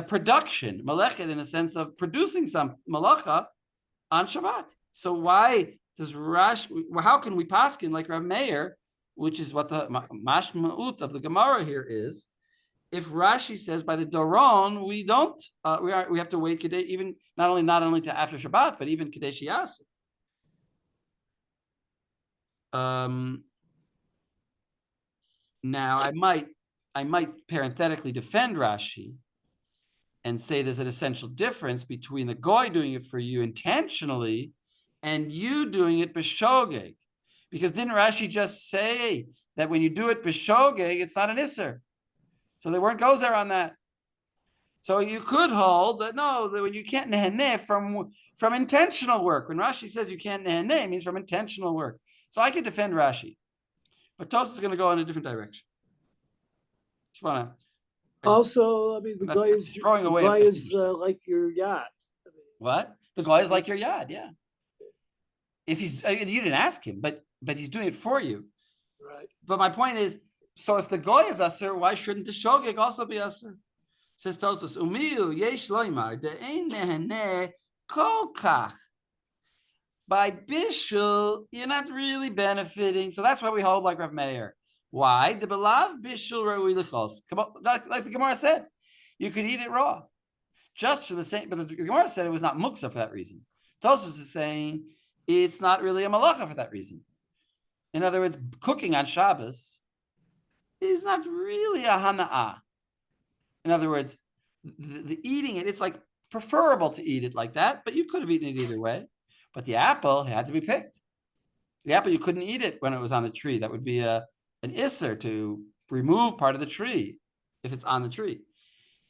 Speaker 1: production, melechet, in the sense of producing some malacha on Shabbat. So why does Rashi? How can we paskin like Rav Meir, which is what the mashma'ut of the Gemara here is? If Rashi says by the Doron, we don't, we have to wait even not only to after Shabbat, but even Kadesh Yasu. Now I might parenthetically defend Rashi and say there's an essential difference between the goy doing it for you intentionally and you doing it b'shogeg, because didn't Rashi just say that when you do it b'shogeg, it's not an isser? So they weren't gozer on that. So you could hold that no, that when you can't neheneh from intentional work. When Rashi says you can't neheneh, it means from intentional work. So I could defend Rashi, but Tosfos is going to go in a different direction.
Speaker 4: Also, I mean, the guy is
Speaker 1: throwing away.
Speaker 4: Like your yacht.
Speaker 1: What? The guy is like your yad, yeah. If you didn't ask him, but he's doing it for you.
Speaker 4: Right.
Speaker 1: But my point is, so if the goy is aser, why shouldn't the shogeg also be aser? Says Tosfos, Umiyu yesh loymar de'ein neheneh kol kach. By bishul, you're not really benefiting. So that's why we hold like Rav Meir. Why? The belav bishul ra'ui l'chos. Like the Gemara said, you could eat it raw, just for the same. But the Gemara said it was not muksa for that reason. Tosfos is saying it's not really a malacha for that reason. In other words, cooking on Shabbos is not really a hana'ah. In other words, the eating it, it's like preferable to eat it like that, but you could have eaten it either way. But the apple had to be picked. The apple, you couldn't eat it when it was on the tree. That would be an isser to remove part of the tree if it's on the tree.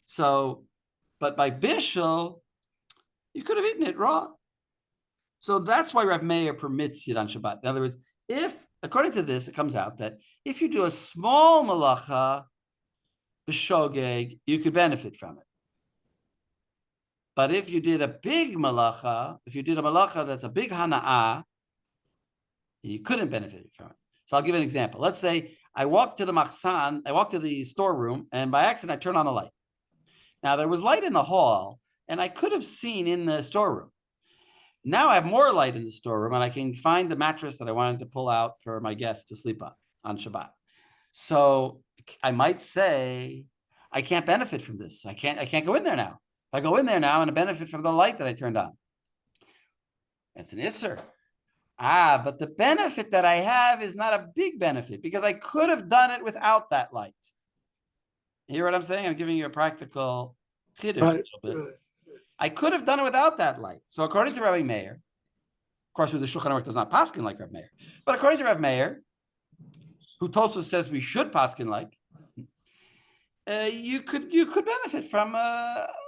Speaker 1: So, but by bishul, you could have eaten it raw. So that's why Rav Meir permits it on Shabbat. In other words, according to this, it comes out that if you do a small malacha, b'shogeg, you could benefit from it. But if you did a big malacha, if you did a malacha that's a big hana'ah, you couldn't benefit from it. So I'll give an example. Let's say I walked to the machsan, I walked to the storeroom, and by accident I turned on the light. Now there was light in the hall, and I could have seen in the storeroom. Now I have more light in the storeroom, and I can find the mattress that I wanted to pull out for my guests to sleep on Shabbat. So I might say, I can't benefit from this. I can't go in there now. If I go in there now and I benefit from the light that I turned on, it's an isser. But the benefit that I have is not a big benefit because I could have done it without that light. You hear what I'm saying? I'm giving you a practical chiddush a little bit. Right. I could have done it without that light. So according to Rabbi Meir, of course, who the Shulchan Aruch does not paskin like Rav Meir, but according to Rav Meir, who Tosfos says we should paskin like, you could benefit from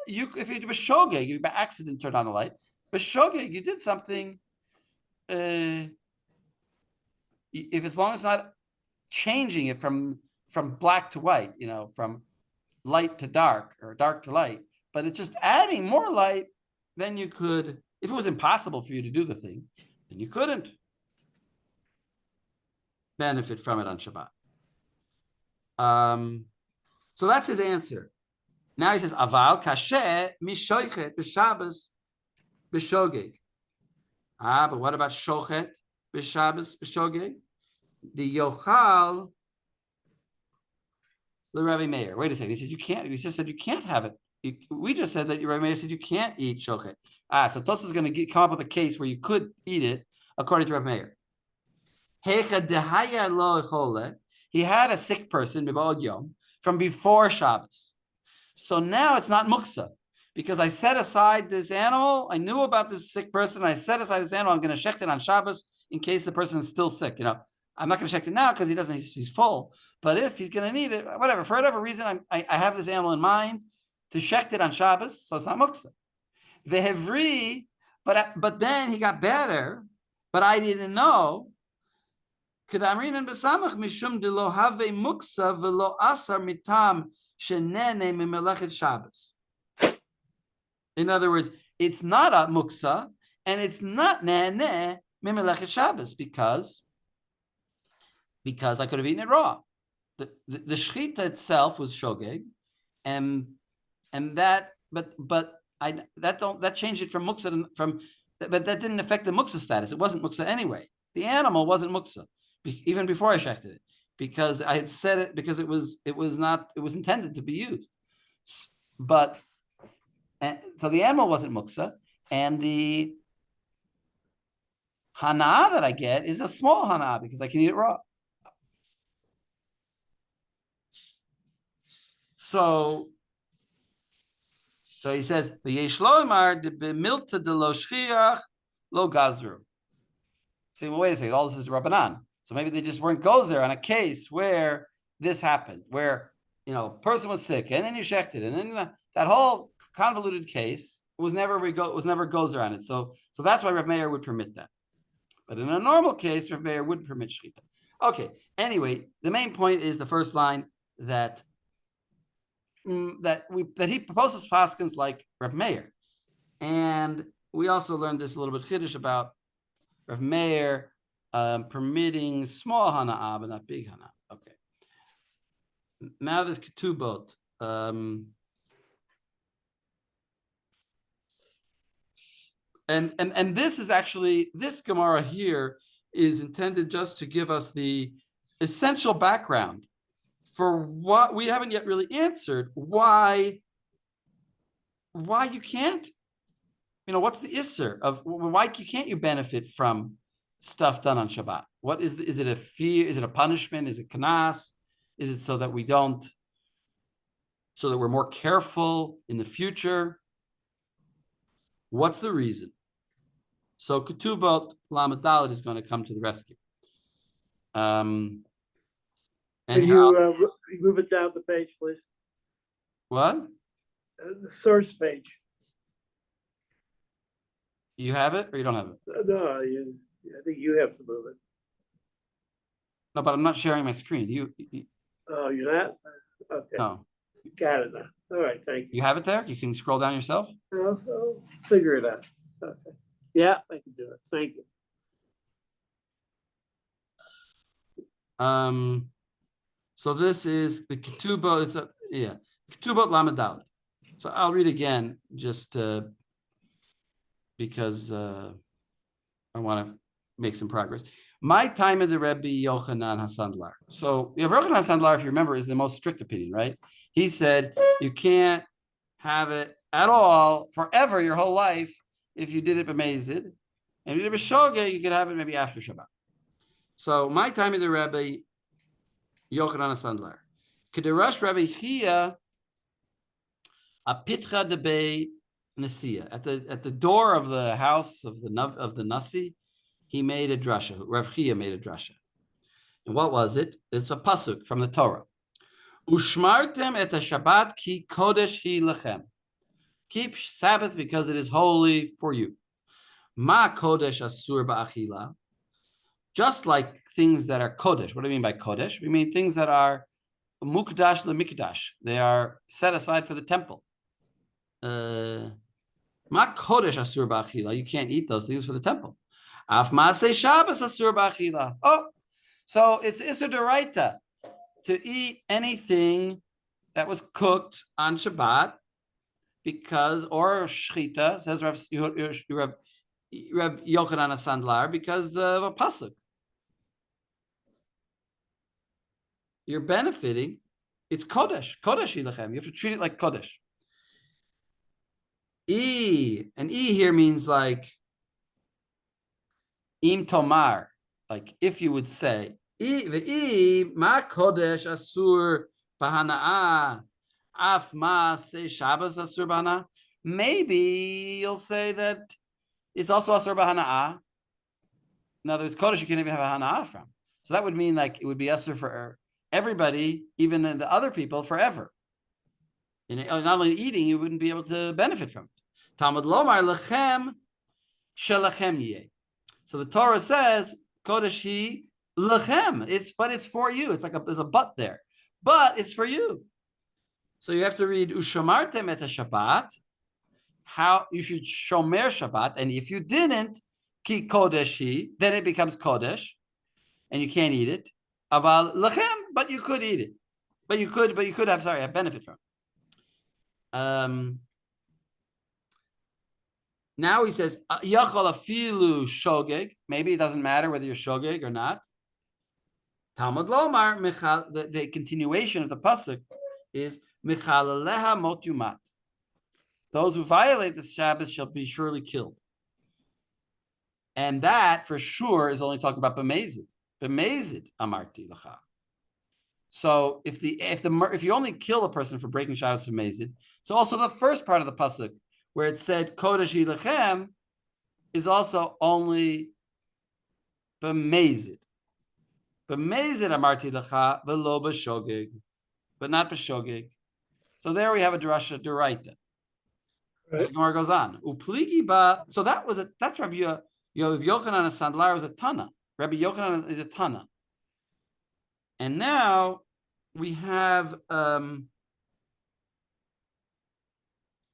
Speaker 1: if you do a shogeg, you by accident turned on the light, but shogeg, you did something. If as long as it's not changing it from black to white, from light to dark or dark to light, but it's just adding more light, then you could. If it was impossible for you to do the thing, then you couldn't benefit from it on Shabbat. So that's his answer. Now he says, Aval kasher mishoichet b'Shabbos b'shogeg. But what about shochet b'Shabbos b'shogeg? The yochal l'Rav Meir. Wait a second. He said you can't. He just said you can't have it we just said that Rav Meir said you can't eat shochet. So Tosfos is going to come up with a case where you could eat it according to Rav Meir. He had a sick person from before Shabbos. So now it's not muksa because I set aside this animal. I knew about this sick person. I set aside this animal. I'm going to shecht it on Shabbos in case the person is still sick. I'm not going to shecht it now because he's full. But if he's going to need it, whatever, for whatever reason, I have this animal in mind to shecht it on Shabbos, so it's not muksa. Vehevri, but then he got better, but I didn't know. Kedamrin and besamach mishum de lo have muksa velo asar mitam shenene mimelechet Shabbos. In other words, it's not a muksa and it's not nene mimelechet Shabbos because I could have eaten it raw. The shechita itself was shogeg, and that that changed it from muksa but that didn't affect the muksa status. It wasn't muksa anyway. The animal wasn't muksa even before I shechted it because I had said it because it was intended to be used. But so the animal wasn't muksa, and the hana that I get is a small hana because I can eat it raw. So he says, "V'yesh lo imar b'milta de lo shchiach lo gazru." See, well, wait a second. All this is the Rabbanan. So maybe they just weren't gozer on a case where this happened, where person was sick, and then you shecht it, and then that whole convoluted case was never gozer on it. So that's why Rav Meir would permit that. But in a normal case, Rav Meir would permit shechita. Okay. Anyway, the main point is the first line that he proposes paskins like Rav Meir, and we also learned this a little bit chiddush about Rav Meir permitting small hana'ah but not big hana'ah. Okay. Now there's ketubot. And this is actually, this Gemara here is intended just to give us the essential background for what we haven't yet really answered. Why you can't, what's the isser of why can't you benefit from stuff done on Shabbat? What is it a fear? Is it a punishment? Is it kanas? Is it so that we're more careful in the future? What's the reason? So Ketubot Lamed Daled is going to come to the rescue. And
Speaker 4: Can you move it down the page, please?
Speaker 1: What?
Speaker 4: The source page.
Speaker 1: You have it or you don't have it?
Speaker 4: No, I think you have to move it.
Speaker 1: No, but I'm not sharing my screen. You
Speaker 4: Oh, you're not? Okay.
Speaker 1: No.
Speaker 4: Got it now. All right, thank you.
Speaker 1: You have it there? You can scroll down yourself?
Speaker 4: I'll figure it out. Okay. Yeah, I can do it. Thank you.
Speaker 1: So this is the Ketubot. Ketubot Lamed Daled. So I'll read again just because I want to make some progress. My time of the Rebbe Yochanan Hasandlar. So Yochanan Hasandlar, if you remember, is the most strict opinion, right? He said you can't have it at all forever, your whole life, if you did it b'mezid, and if you did it b'shogeg, you could have it maybe after Shabbat. So my time of the Rebbe Yochanan Hasandlar. K'derash Rebbe Chia a pitcha debei Nasiya. At the door of the house of the Nasi, he made a drasha. Rav Chia made a drasha. And what was it? It's a pasuk from the Torah. Ushmartem et Shabbat ki kodesh hi lechem. Keep Sabbath because it is holy for you. Ma kodesh asur ba'achila. Just like things that are kodesh. What do I mean by kodesh? We mean things that are mukdash lemikdash. They are set aside for the temple. Ma kodesh asur ba'achila. You can't eat those things for the temple. Af maaseh Shabbos asur ba'achila. Oh, so it's Issur D'oraita to eat anything that was cooked on Shabbat or shchita, says Rav Yochanan Hasandlar, because of a pasuk. You're benefiting. It's kodesh ilachem. You have to treat it like kodesh. And here means like im tomar, like if you would say ma kodesh asur bahana'a af ma se Shabbos asur bahana. Maybe you'll say that it's also asur bahana'a. In other words, kodesh you can't even have a hana'a from. So that would mean like it would be asur for everybody, even the other people, forever. And not only eating, you wouldn't be able to benefit from it. Talmud lomar lechem shelachem yeh. So the Torah says kodesh hi lechem. It's for you. It's like there's a but there, but it's for you. So you have to read ushamartem et Shabbat. How you should shomer Shabbat, and if you didn't ki kodesh hi, then it becomes kodesh, and you can't eat it. Aval lechem, but you could eat it. But you could have benefit from it. Now he says, Yachal afilu shogeg. Maybe it doesn't matter whether you're shogeg or not. Talmud lomar, the continuation of the pasuk is Michalaleha motumat. Those who violate the Sabbath shall be surely killed. And that for sure is only talking about b'mezid. B'mezid amarti lacha. So if you only kill a person for breaking Shabbos b'mezid, so also the first part of the pasuk where it said kodesh lechem is also only b'mezid. B'mezid amarti lacha v'lo b'shogeg, but not b'shogeg. So there we have a drasha d'oraita. The Gemara goes on. Upligi ba. So that's Rabbi Yochanan Sandlar is a Tana. Rabbi Yochanan is a Tana. And now we have two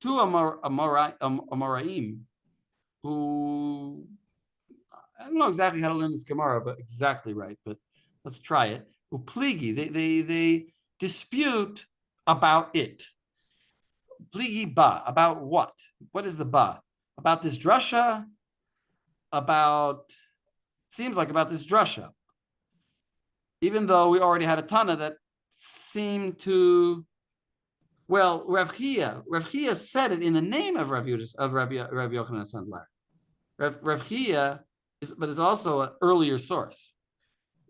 Speaker 1: Amoraim who I don't know exactly how to learn this Gemara, but exactly right. But let's try it. Upligi, they dispute about it. Pligi ba, about what? What is the ba? About this drasha? Seems like about this drasha. Even though we already had a Tana that seemed to, well, Rav Chia said it in the name of Rav Yochanan Sandlar. Rav Chia is also an earlier source.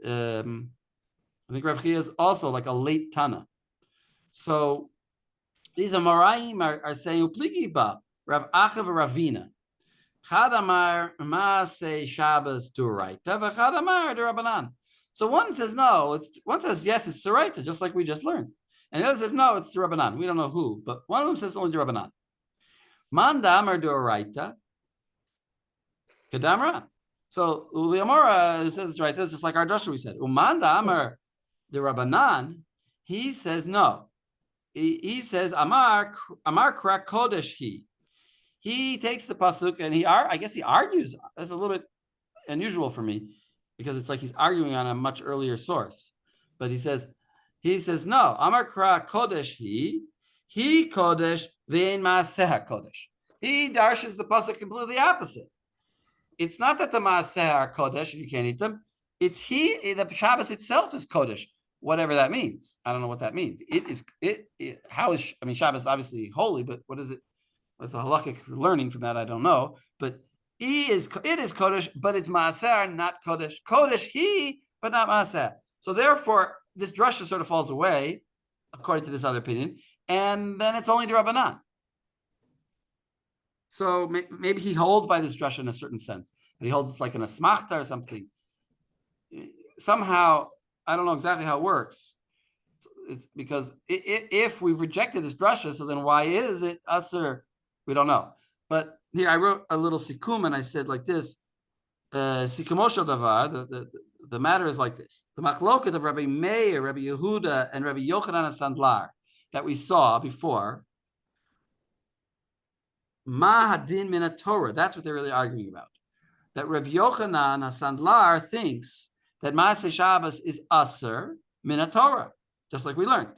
Speaker 1: I think Rav Chia is also like a late Tana. So these Amoraim are saying Upligi ba Rav Achav Ravina. Chadamar Maaseh Shabbos D'oraita v'Chadamar D'Rabanan. So one says no. One says yes, it's D'oraita, just like we just learned, and the other says no, it's D'Rabanan. We don't know who, but one of them says only D'Rabanan. Man Damar D'oraita, Kedamran. So Uliamora, who says it's D'oraita, is just like our drasha we said. Uman Damar D'Rabanan, he says no. He says Amar Krak Kodesh he. He takes the pasuk and I guess he argues. That's a little bit unusual for me because it's like he's arguing on a much earlier source. But he says no. Amar Kra Kodesh he Kodesh v'ein Maaseha Kodesh. He darshes the pasuk completely opposite. It's not that the Maaseha are Kodesh and you can't eat them. It's the Shabbos itself is Kodesh. Whatever that means. I don't know what that means. Shabbos is obviously holy, but what is it? What's the halakhic learning from that? I don't know. But it is Kodesh, but it's Maaser, not Kodesh. Kodesh he, but not Maaser. So therefore, this drasha sort of falls away, according to this other opinion, and then it's only D'Rabbanan. So maybe he holds by this drasha in a certain sense. But he holds like an asmachta or something. Somehow, I don't know exactly how it works. It's because if we've rejected this drasha, so then why is it asur? We don't know. But here I wrote a little sikum and I said like this: Sikumosha davar. The matter is like this: the machloket of Rabbi Meir, Rabbi Yehuda, and Rabbi Yochanan Sandlar that we saw before. Ma hadin min Torah. That's what they're really arguing about. That Rabbi Yochanan Sandlar thinks that Maaseh Shabbos is aser min Torah, just like we learned.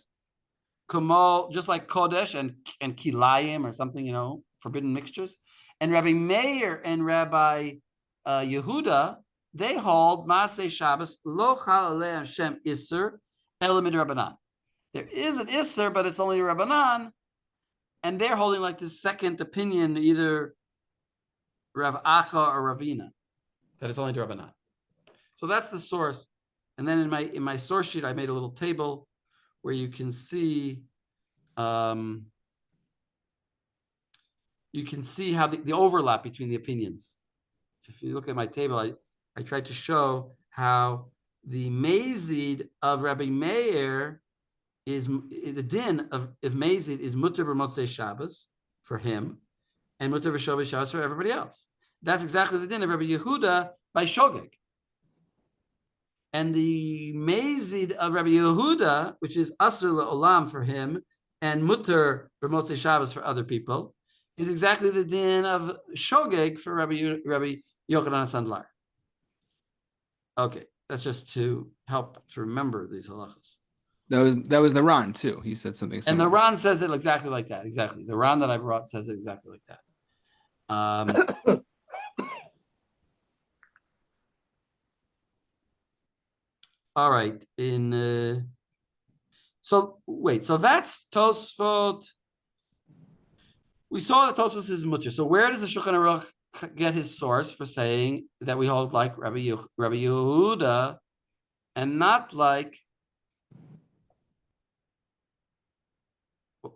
Speaker 1: Kumo, just like Kodesh and Kilayim or something, forbidden mixtures. And Rabbi Meir and Rabbi Yehuda, they hold Maaseh Shabbos lo chal alei Hashem iser ela midrabanan. There is an iser, but it's only Rabbanan. and they're holding like this second opinion, either Rav Acha or Ravina, that it's only Drabanan. So that's the source. And then in my source sheet, I made a little table where you can see how the overlap between the opinions. If you look at my table, I tried to show how the mazid of Rabbi Meir is the din of mazid is mutter b'motzei Shabbos for him, and mutter b'shovi Shabbos for everybody else. That's exactly the din of Rabbi Yehuda by Shogeg. And the mazid of Rabbi Yehuda, which is asur le'olam for him, and mutter b'motzei Shabbos for other people, is exactly the din of Shogeg for Rabbi Yochanan Sandlar. Okay, that's just to help to remember these halachas.
Speaker 3: That was the Ran too. He said something similar.
Speaker 1: And the Ran says it exactly like that. Exactly. The Ran that I brought says it exactly like that. All right. So that's Tosfot. We saw that Tosfos is mutter. So where does the Shulchan Aruch get his source for saying that we hold like Rabbi Yehuda and not like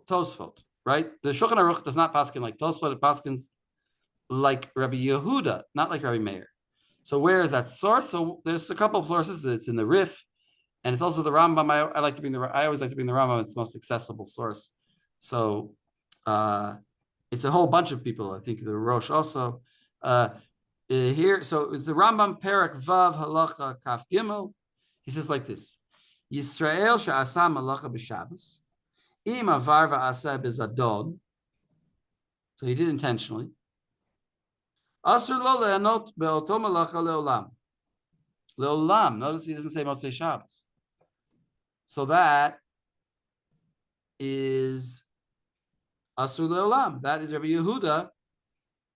Speaker 1: Tosfot, right? The Shulchan Aruch does not paskin like Tosfot. It paskins like Rabbi Yehuda, not like Rabbi Meir. So where is that source? So there's a couple of sources. It's in the Rif, and it's also the Rambam. I always like to bring the Rambam. It's the most accessible source. So it's a whole bunch of people. I think the Rosh also here. So it's the Rambam Perak Vav Halacha Kaf Gimel. He says like this: Yisrael she'asa malacha b'Shabbos im avar va'asa b'zadon. So he did intentionally. Asur lo le'anot be'oto malacha le'olam. Le'olam. Notice he doesn't say Motzei Shabbos. So that is Asur le'olam. That is Rabbi Yehuda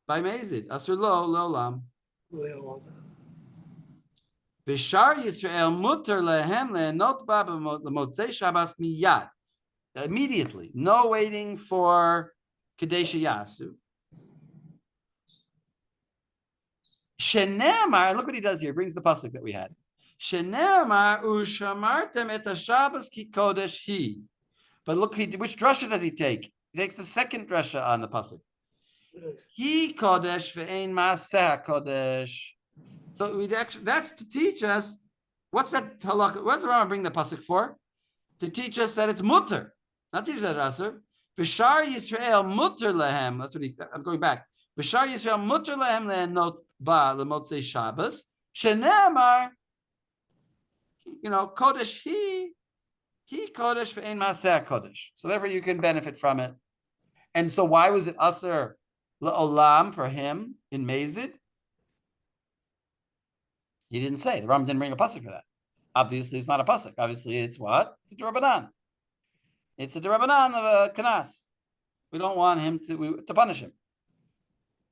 Speaker 1: by Mazid. Asur lo le'olam. V'shar Yisrael muter lehem le'anot ba b'motzei Shabbos miyad. Immediately. No waiting for Kadesha Yasu. Shenemar, look what he does here. He brings the pasuk that we had. Shenemar ushamartem et Shabbos ki kodesh he. But look, which drasha does he take? He takes the second drasha on the pasuk. He kodesh ve'ein maaseh kodesh. So that's to teach us what's that halakha. What's the Rambam bring the pasuk for? To teach us that it's mutter, not teach us that it's asur. B'shar Yisrael mutter lehem. That's what I'm going back. B'shar Yisrael mutter lehem le'enot ba lemotzei Shabbos. Shenemar, kodesh he kodesh ve'ein maaseh kodesh. So therefore you can benefit from it. And so why was it asur le'olam for him in Mazid? He didn't say. The Rambam didn't bring a pasuk for that. Obviously, it's not a pasuk. Obviously, it's what? It's a Derabanan. It's a Derabanan of a Kanas. We don't want him to punish him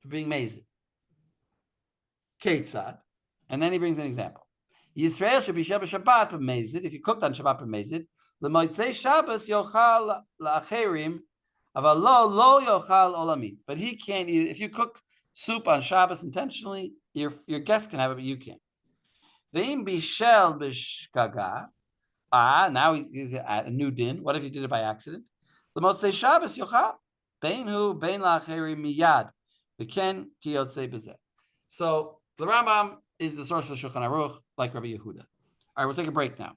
Speaker 1: for being Mazid. Ketzad. And then he brings an example. Yisrael should be Shabbat b'Mezid. If you cooked on Shabbat b'Mezid, l'motzei Shabbos yochal la'acherim, aval lo yochal olamit. But he can't eat it. If you cook soup on Shabbos intentionally, your guest can have it, but you can't. V'im bishel b'shgaga. Now he's at a new din. What if he did it by accident? L'motzei Shabbos yochal. Bein hu bein la'acherim miyad. V'ken ki yotzei b'zeh. So the Rambam is the source for Shulchan Aruch, like Rabbi Yehuda. All right, we'll take a break now.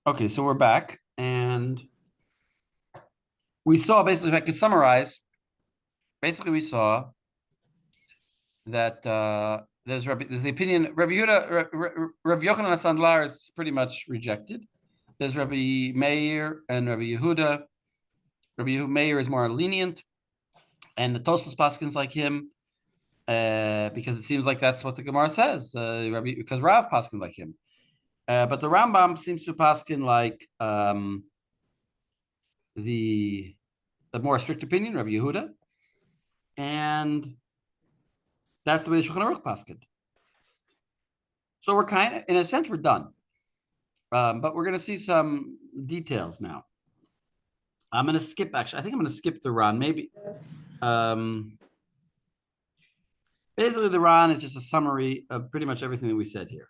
Speaker 1: Okay, so we're back, and we saw basically, if I could summarize, basically we saw that there's the opinion, Rabbi Yehuda, Rabbi Yochanan Sandlar is pretty much rejected. There's Rabbi Meir and Rabbi Yehuda. Rabbi Meir is more lenient, and the Tosfos paskins like him, because it seems like that's what the Gemara says, because Rav paskin like him. But the Rambam seems to paskin like the more strict opinion, Rabbi Yehuda, and that's the way the Shulchan Aruch paskin. So we're kind of, in a sense, we're done. But we're going to see some details now. I'm going to skip, actually. I think I'm going to skip the Ran. Maybe. Basically, the Ran is just a summary of pretty much everything that we said here.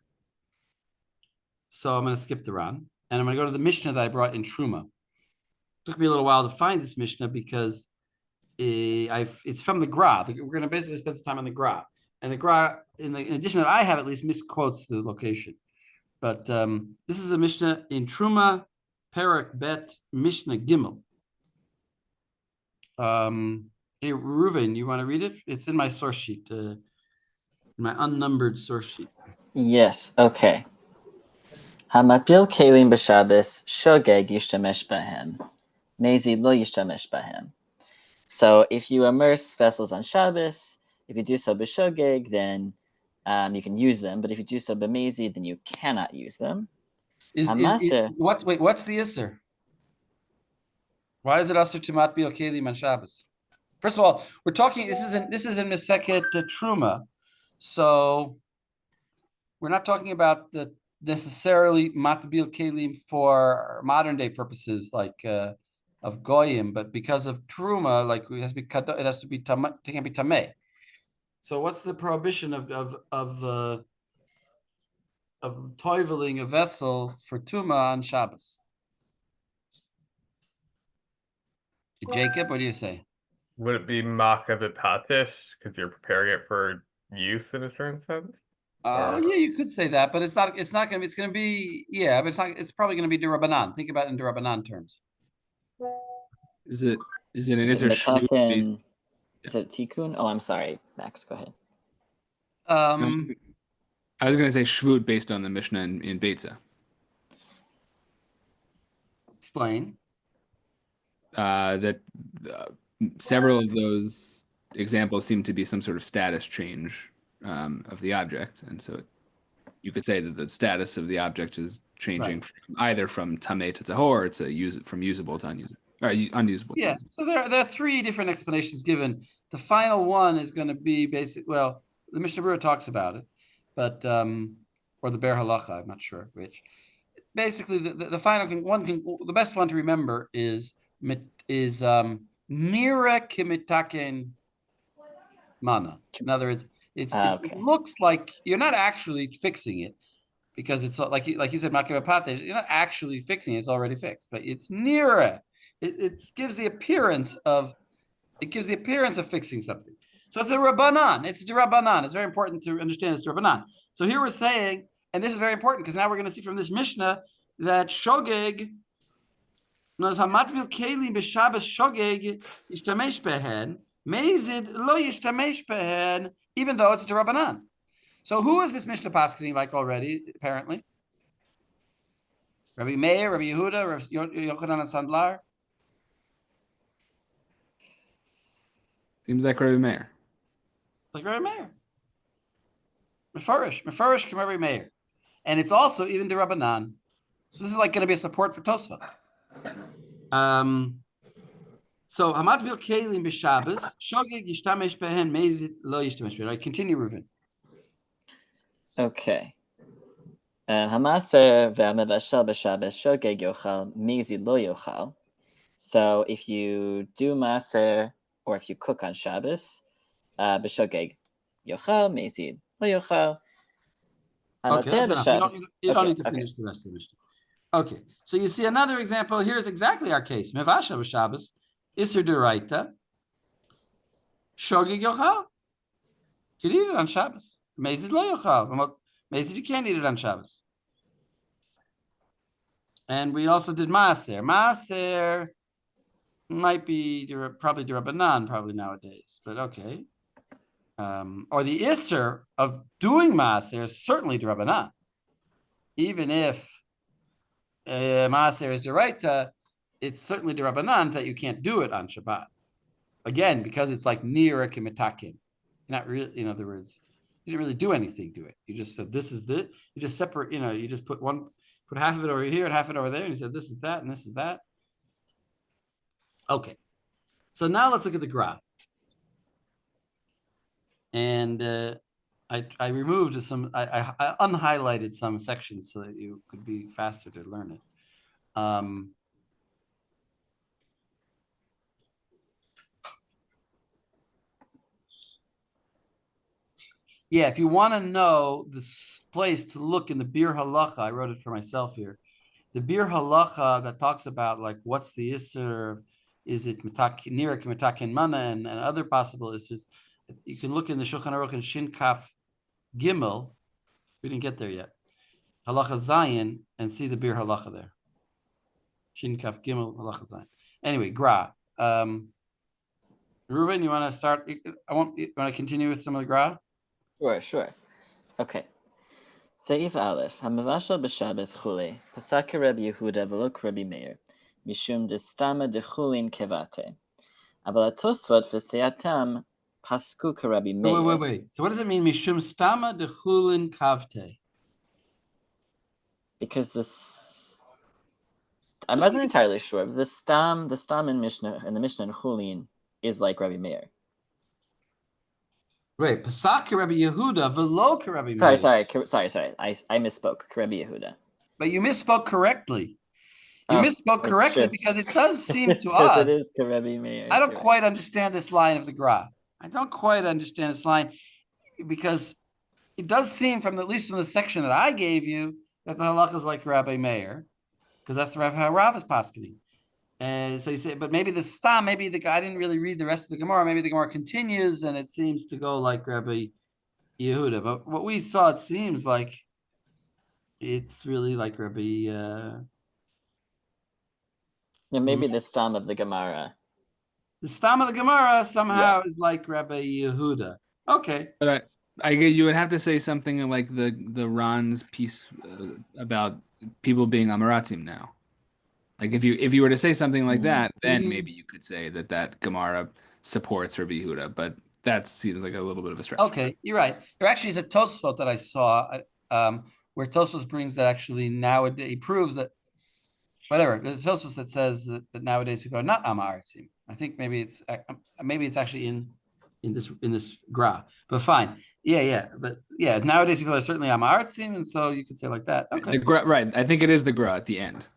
Speaker 1: So I'm going to skip the Ran. And I'm going to go to the Mishnah that I brought in Truma. It took me a little while to find this Mishnah because it's from the Gra. We're going to basically spend some time on the Gra. And the Gra, in addition that I have at least, misquotes the location. But this is a Mishnah in Truma, Perak Bet, Mishnah Gimel. Hey, Reuven, you want to read it? It's in my source sheet, my unnumbered source sheet.
Speaker 5: Yes, okay. Hamapil kelim b'Shabbos shogeg yishtamesh bahem. Mezid lo yishtamesh bahem. So if you immerse vessels on Shabbos, if you do so b'shogeg, then you can use them. But if you do so b'mezid, then you cannot use them.
Speaker 1: What's the Isser? Why is it Asur to matbil kelim on Shabbos? First of all, we're talking. This is in Meseket Truma, so we're not talking about the necessarily matbil kelim for modern day purposes, like of goyim, but because of Truma, like it has to be tameh. It can't be tameh. So what's the prohibition of toiveling a vessel for Tuma on Shabbos? Jacob, what do you say?
Speaker 2: Would it be makav patish because you're preparing it for use in a certain sense?
Speaker 1: Yeah, you could say that, but it's not. It's not going to be. It's going to be. Yeah, but it's not. It's probably going to be derabanan. Think about it in derabanan terms.
Speaker 3: Is it an
Speaker 5: Is
Speaker 3: Isser
Speaker 5: it
Speaker 3: Shvut?
Speaker 5: metaken? Is it tikkun? Oh, I'm sorry, Max. Go ahead.
Speaker 3: I was going to say Shvut based on the Mishnah in Beitza.
Speaker 1: Explain.
Speaker 3: That several of those examples seem to be some sort of status change of the object, and so you could say that the status of the object is changing either from tameh to tahor, or from usable to unusable, or unusable.
Speaker 1: Yeah. So there are three different explanations given. The final one is going to be basic. Well, the Mishnah Berurah talks about it, but or the Ber Halacha, I'm not sure which. Basically, the final the best one to remember is nira kimitaken mana. In other words, it looks like you're not actually fixing it because it's like you said, makivapate. You're not actually fixing it; it's already fixed. But it's nira. It gives the appearance of fixing something. So it's a rabbanan. It's a rabbanan. It's very important to understand it's rabbanan. So here we're saying, and this is very important because now we're going to see from this Mishnah that shogeg, hamatbil kelim b'Shabbos shogeg yishtamesh behen, mezid lo yishtamesh behen, even though it's a rabbanan. So who is this Mishnah paskening like already? Apparently, Rabbi Meir, Rabbi Yehuda, Rabbi Yochanan Sandlar.
Speaker 3: Seems like Rabbi Meir.
Speaker 1: Like Rabbi Meir. Mefarish from Rabbi Meir. And it's also even the Rabbanan. So this is like going to be a support for Tosfa. So Hamad vil Kelim b'Shabbos, Shogeg yishtamesh behen, mezid lo yishtamesh behen. Right, continue, Reuven.
Speaker 5: Okay. Hamaser ve'amevashel b'Shabbos shogeg yochal, mezid lo yochal. So if you do maser, or if you cook on Shabbos, b'shogeg yochal, mezid lo yochal.
Speaker 1: Okay, that's enough. You don't need to finish the rest of the Mishnah. Okay, so you see another example. Here's exactly our case. Mevasha b'Shabbos, Isser D'Oraita, Shogeg yochal. You can eat it on Shabbos. Mezid lo yochal. Mezid, you can't eat it on Shabbos. And we also did Maaser. Maaser might be probably D'Rabbanan, probably nowadays, but okay. Or the Isser of doing Maaser is certainly D'Rabbanan. Even if Maaser is D'Oraita, it's certainly D'Rabbanan that you can't do it on Shabbat. Again, because it's like near a kimitakin. Not really, in other words, you didn't really do anything to it. You just said this is the. You just separate. You just put half of it over here and half of it over there, and you said this is that and this is that. Okay, so now let's look at the graph. And I removed some. I unhighlighted some sections so that you could be faster to learn it. Yeah, if you want to know this place to look in the Bir Halacha, I wrote it for myself here. The Bir Halacha that talks about like what's the Isser, is it Nirak Mitakin Mana and other possible Issers. You can look in the Shulchan Aruch and Shin Kaf Gimel. We didn't get there yet. Halacha Zayin and see the Bir Halacha there. Shin Kaf Gimel Halacha Zayin. Anyway, Gra. Reuven, you want to start? You want to continue with some of the Gra?
Speaker 5: Sure. Okay. Seif Aleph, Hamavashal b'Shabbos chule, Pasaka Rabbi Yehuda v'lo Rabbi Meir, Mishum destama dechulin kevate. Aval Tosfot v'seyatam pasku Rabbi Meir.
Speaker 1: Wait. So what does it mean? Mishum stama dechulin kavte.
Speaker 5: Because this, I wasn't entirely sure. But the stam in Mishnah and the Mishnah in Chulin is like Rabbi Meir.
Speaker 1: Right, Pasaka Rabbi Yehuda v'lo Rabbi Meir.
Speaker 5: Sorry. I misspoke. Rabbi Yehuda.
Speaker 1: But you misspoke correctly. You misspoke correctly because it does seem to
Speaker 5: us.
Speaker 1: us.
Speaker 5: It is Rabbi Meir.
Speaker 1: I don't quite understand this line of the Gra. I don't quite understand this line because it does seem at least from the section that I gave you, that the halacha is like Rabbi Meir, because that's how Rav is paskening. And so you say, but maybe the stam, maybe the guy didn't really read the rest of the Gemara. Maybe the Gemara continues and it seems to go like Rabbi Yehuda. But what we saw, it seems like it's really like Rabbi.
Speaker 5: Yeah, maybe the stam of the Gemara.
Speaker 1: The stam of the Gemara somehow is like Rabbi Yehuda. Okay,
Speaker 3: but I get you would have to say something like the Ron's piece about people being Amaratim now. Like if you were to say something like that, then maybe you could say that Gemara supports Rabbi Yehuda, but that seems like a little bit of a stretch.
Speaker 1: Okay, you're right. There actually is a Tosfot that I saw where Tosfos brings that actually nowadays he proves that whatever. There's a Tosfos that says that nowadays people are not Amaratim. I think maybe it's actually in this Gra, but fine. But nowadays people are certainly Amaratim, and so you could say like that. Okay,
Speaker 3: right. I think it is the Gra at the end.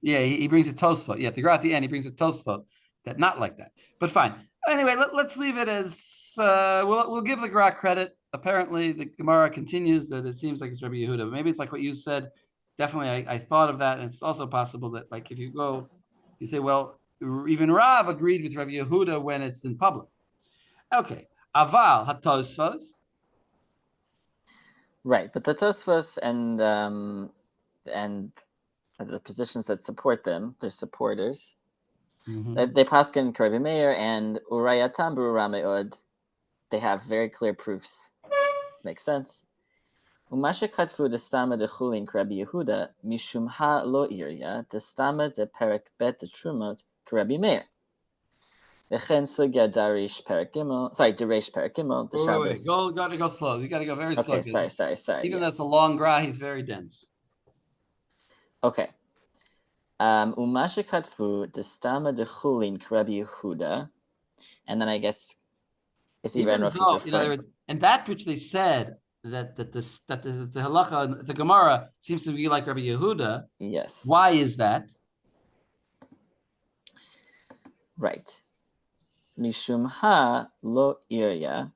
Speaker 1: Yeah, he brings a Tosfot. Yeah, the Gra at the end, he brings a Tosfot that not like that. But fine. Anyway, let's leave it as we'll give the Gra credit. Apparently, the Gemara continues that it seems like it's Rabbi Yehuda. But maybe it's like what you said. Definitely, I thought of that, and it's also possible that like if you say, well, even Rav agreed with Rabbi Yehuda when it's in public. Okay, Aval HaTosfos.
Speaker 5: Right, but the Tosfos and the positions that support them, their supporters, they paskin Rabbi Meir and Urayatam B'Ura Me'od. They have very clear proofs. This makes sense. Umashe katfu destama dechulin Rabbi Yehuda mishum ha lo irya destama de perek bet de trumot Rabbi Meir. V'chen sugya darish perek gimel. Sorry, derish perek gimel. The Shabbos.
Speaker 1: Gotta go slow. You gotta go very slow.
Speaker 5: Okay, sorry.
Speaker 1: Even though it's a long Gra, he's very dense.
Speaker 5: Okay. Umashe katfu destama dechulin Rabbi Yehuda, and then I guess it's even if he's referring.
Speaker 1: In other words, and that which they said that the halacha, the Gemara seems to be like Rabbi Yehuda.
Speaker 5: Yes.
Speaker 1: Why is that?
Speaker 5: Right. Mishum ha lo irya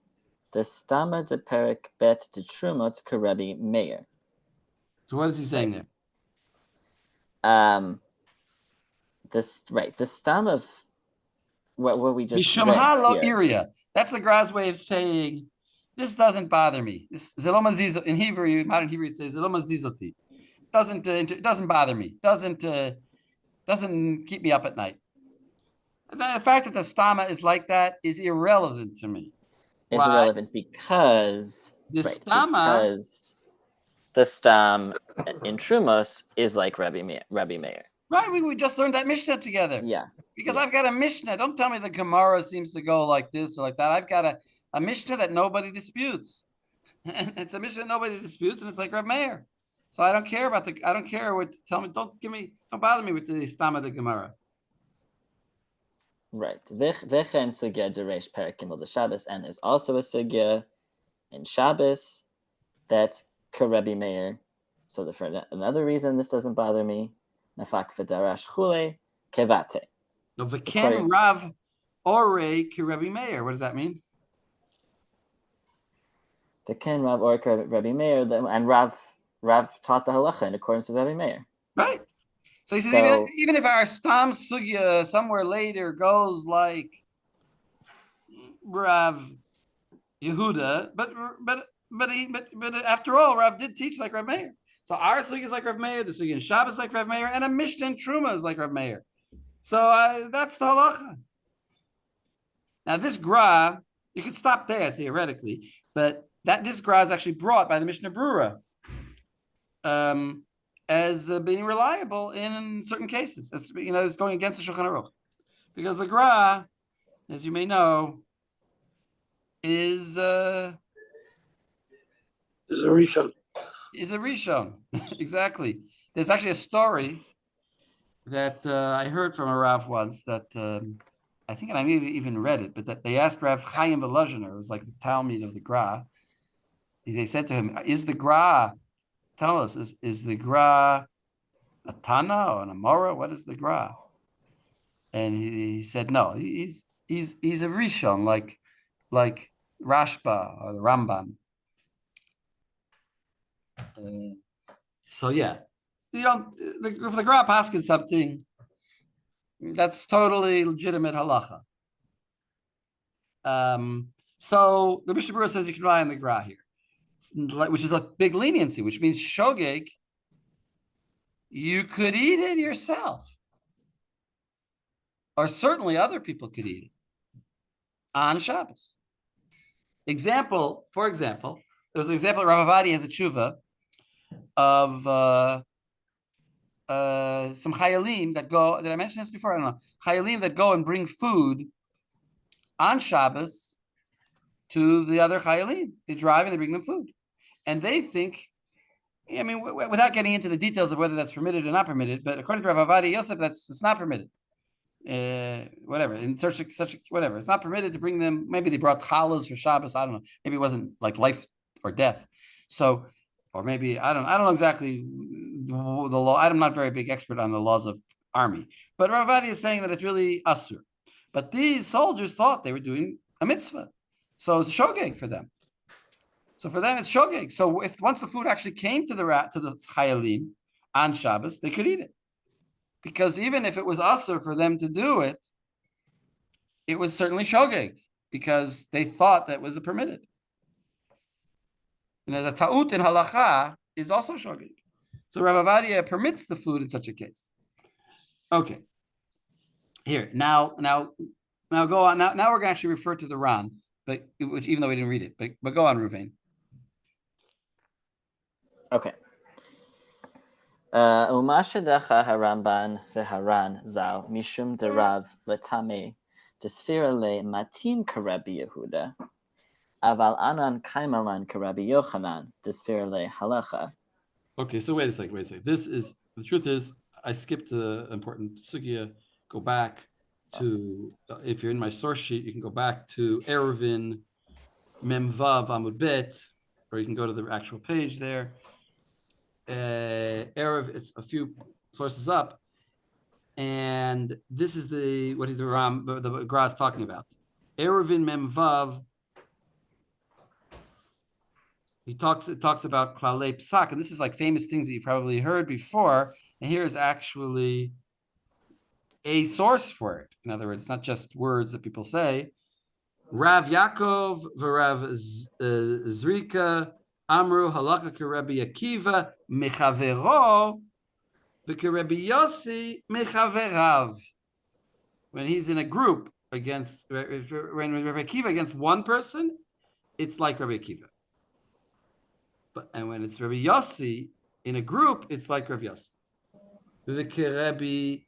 Speaker 5: destama de perek bet de trumot Rabbi Meir.
Speaker 1: So what is he saying there?
Speaker 5: The stam of what we just
Speaker 1: Mishum ha lo irya. That's the Gra's way of saying this doesn't bother me. This zeloma in Hebrew, modern Hebrew, it says zeloma zizoti. It doesn't bother me. Doesn't keep me up at night. The fact that the stama is like that is irrelevant to me.
Speaker 5: It's irrelevant because because the stam in Trumos is like Rabbi Meir.
Speaker 1: Right, we just learned that Mishnah together.
Speaker 5: Yeah.
Speaker 1: Because I've got a Mishnah. Don't tell me the Gemara seems to go like this or like that. I've got a Mishnah that nobody disputes. And it's a Mishnah that nobody disputes, and it's like Reb Meir. So I don't care what don't bother me with the Stama de Gemara.
Speaker 5: Right. V'chen sugya deresh perek gimel the Shabbos, and there's also a sugya in Shabbos That's Karebi Meir. So for another reason, this doesn't bother me. Nafak v'darash chule kevate.
Speaker 1: No, v'ken Rav Ore ki Rabbi Meir. What does that mean?
Speaker 5: The Ken Rav or Rabbi Meir, and Rav taught the halacha in accordance with Rabbi Meir.
Speaker 1: Right. So he says
Speaker 5: So-
Speaker 1: even if our stam sugya somewhere later goes like Rav Yehuda, but after all, Rav did teach like Rav Meir. So our sugya is like Rav Meir, the sugya in Shabbos is like Rav Meir, and a Mishnah in Truma is like Rav Meir. So that's the halacha. Now this gra, you could stop there theoretically, but this gra is actually brought by the Mishnah Brura as being reliable in certain cases. As, it's going against the Shulchan Aruch, because the gra, as you may know, is a
Speaker 4: Rishon.
Speaker 1: Is a Rishon. Exactly. There's actually a story that I heard from a Rav once that I think I maybe even read it, but that they asked Rav Chaim Volozhiner, it was like the Talmud of the Gra. They said to him, "Is the Gra? Tell us, is the Gra a Tana or an Amora? What is the Gra?" And he said, "No, he's a Rishon, like Rashba or the Ramban." So yeah, if the Gra paskin something, that's totally legitimate halacha. So the Mishnah Berurah says you can rely on the Gra here, which is a big leniency, which means shogeg, you could eat it yourself, or certainly other people could eat it on Shabbos. For example, there's an example. Rav Avadi has a tshuva of some chayalim that go. Did I mention this before? I don't know. Chayalim that go and bring food on Shabbos to the other chayalim. They drive and they bring them food, and they think. I mean, without getting into the details of whether that's permitted or not permitted, but according to Rav Avadi Yosef, it's not permitted. Whatever, in such whatever, it's not permitted to bring them. Maybe they brought challahs for Shabbos. I don't know. Maybe it wasn't like life or death. So, or maybe I don't know exactly the law. I'm not a very big expert on the laws of army, but Rav Avadi is saying that it's really asur. But these soldiers thought they were doing a mitzvah, so it's a shogeg for them. So for them, it's shogeg. So if once the food actually came to the chayalim on Shabbos, they could eat it. Because even if it was asur for them to do it, it was certainly shogeg, because they thought that was permitted. And as a ta'ut in halacha is also shogeg. So Rav Avadia permits the food in such a case. Okay. Here, now go on. Now we're going to actually refer to the Ran, but even though we didn't read it, but go on, Ruvain.
Speaker 5: Okay. Uma shedacha haramban v'haran zal mishum derav letame desfira le matin karebi Yehuda aval anan kaimalan karebi Yochanan desfira le halacha.
Speaker 1: Okay, so wait a second. The truth is I skipped the important sugya. Go back to if you're in my source sheet, you can go back to Eruvin Memvav Amud Bet, or you can go to the actual page there. Erev, it's a few sources up, and this is the Gra is talking about. Eruvin Memvav. It talks about Klalei Psak, and this is like famous things that you probably heard before. And here is actually a source for it. In other words, it's not just words that people say. Rav Yaakov v'Rav Zrika Amru halacha keRabbi Akiva mechavero v'keRabbi Yossi mechaverav. When he's in a group when Rabbi Akiva against one person, it's like Rabbi Akiva. And when it's Rabbi Yossi in a group, it's like Rabbi Yossi. V'keRabbi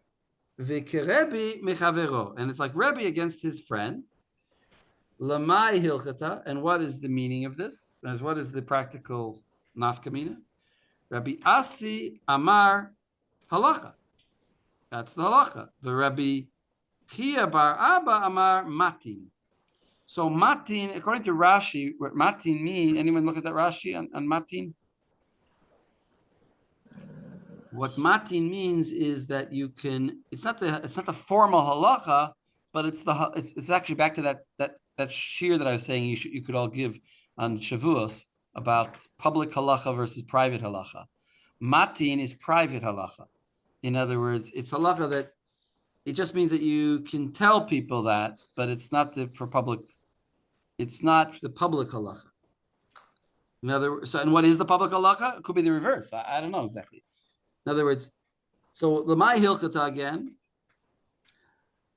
Speaker 1: mechavero, and it's like Rabbi against his friend. Lamai hilchata, and what is the meaning of this? As what is the practical nafkamina? Rabbi Asi Amar halacha. That's the halacha. The Rabbi Chia bar Abba Amar matin. So matin, according to Rashi, what matin mean? Anyone look at that Rashi on matin? What matin means is that you can. It's not the formal halacha, but it's actually back to that shear that I was saying you could all give on Shavuos about public halacha versus private halacha. Matin is private halacha. In other words, it's halacha that it just means that you can tell people that, but it's not for public. It's not the public halacha. In other words, and what is the public halacha? It could be the reverse. I don't know exactly. In other words, so Lamai Hilchata again.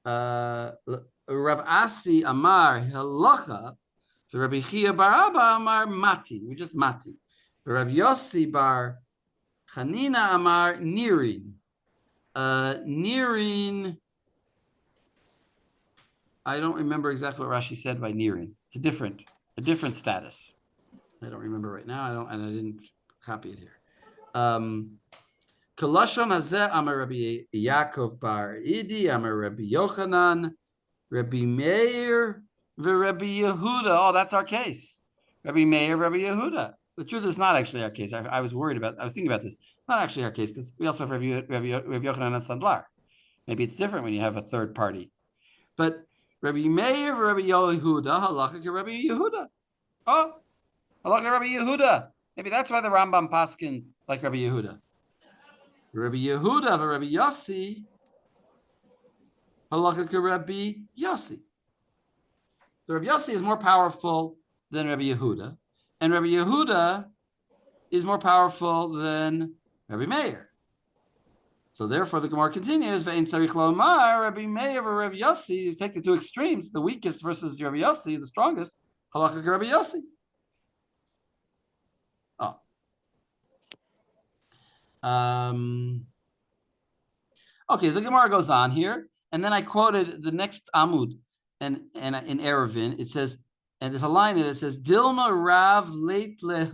Speaker 1: Rav Asi Amar Halacha. The Rabbi Chia Bar Abba Amar Matin. We just Matin. Rav Yossi Bar Chanina Amar Nirin. Nirin. I don't remember exactly what Rashi said by Nirin. It's a different status. I don't remember right now. I didn't copy it here. Kalashon hazeh Amar Rabbi Yaakov Bar Idi Amar Rabbi Yochanan Rabbi Meir v'Rabbi Yehuda. Oh, that's our case. Rabbi Meir, Rabbi Yehuda. The truth is not actually our case. I was thinking about this. It's not actually our case because we also have Rabbi Yochanan and Sandlar. Maybe it's different when you have a third party. But Rabbi Meir v'Rabbi Yehuda halacha ke Rabbi Yehuda. Oh, halacha Rabbi Yehuda. Maybe that's why the Rambam paskin like Rabbi Yehuda. Rabbi Yehuda v'Rabbi Yossi halacha ke Rabbi Yossi. So Rabbi Yossi is more powerful than Rabbi Yehuda, and Rabbi Yehuda is more powerful than Rabbi Meir. So therefore, the Gemara continues: "Ve'in tzarich lomar Rabbi Meir or Rabbi Yossi." You take the two extremes, the weakest versus Rabbi Yossi, the strongest. Halacha ke Rabbi Yossi. Okay, the Gemara goes on here, and then I quoted the next Amud, and in Erevin it says, and there's a line that it says, "Dilma Rav leit le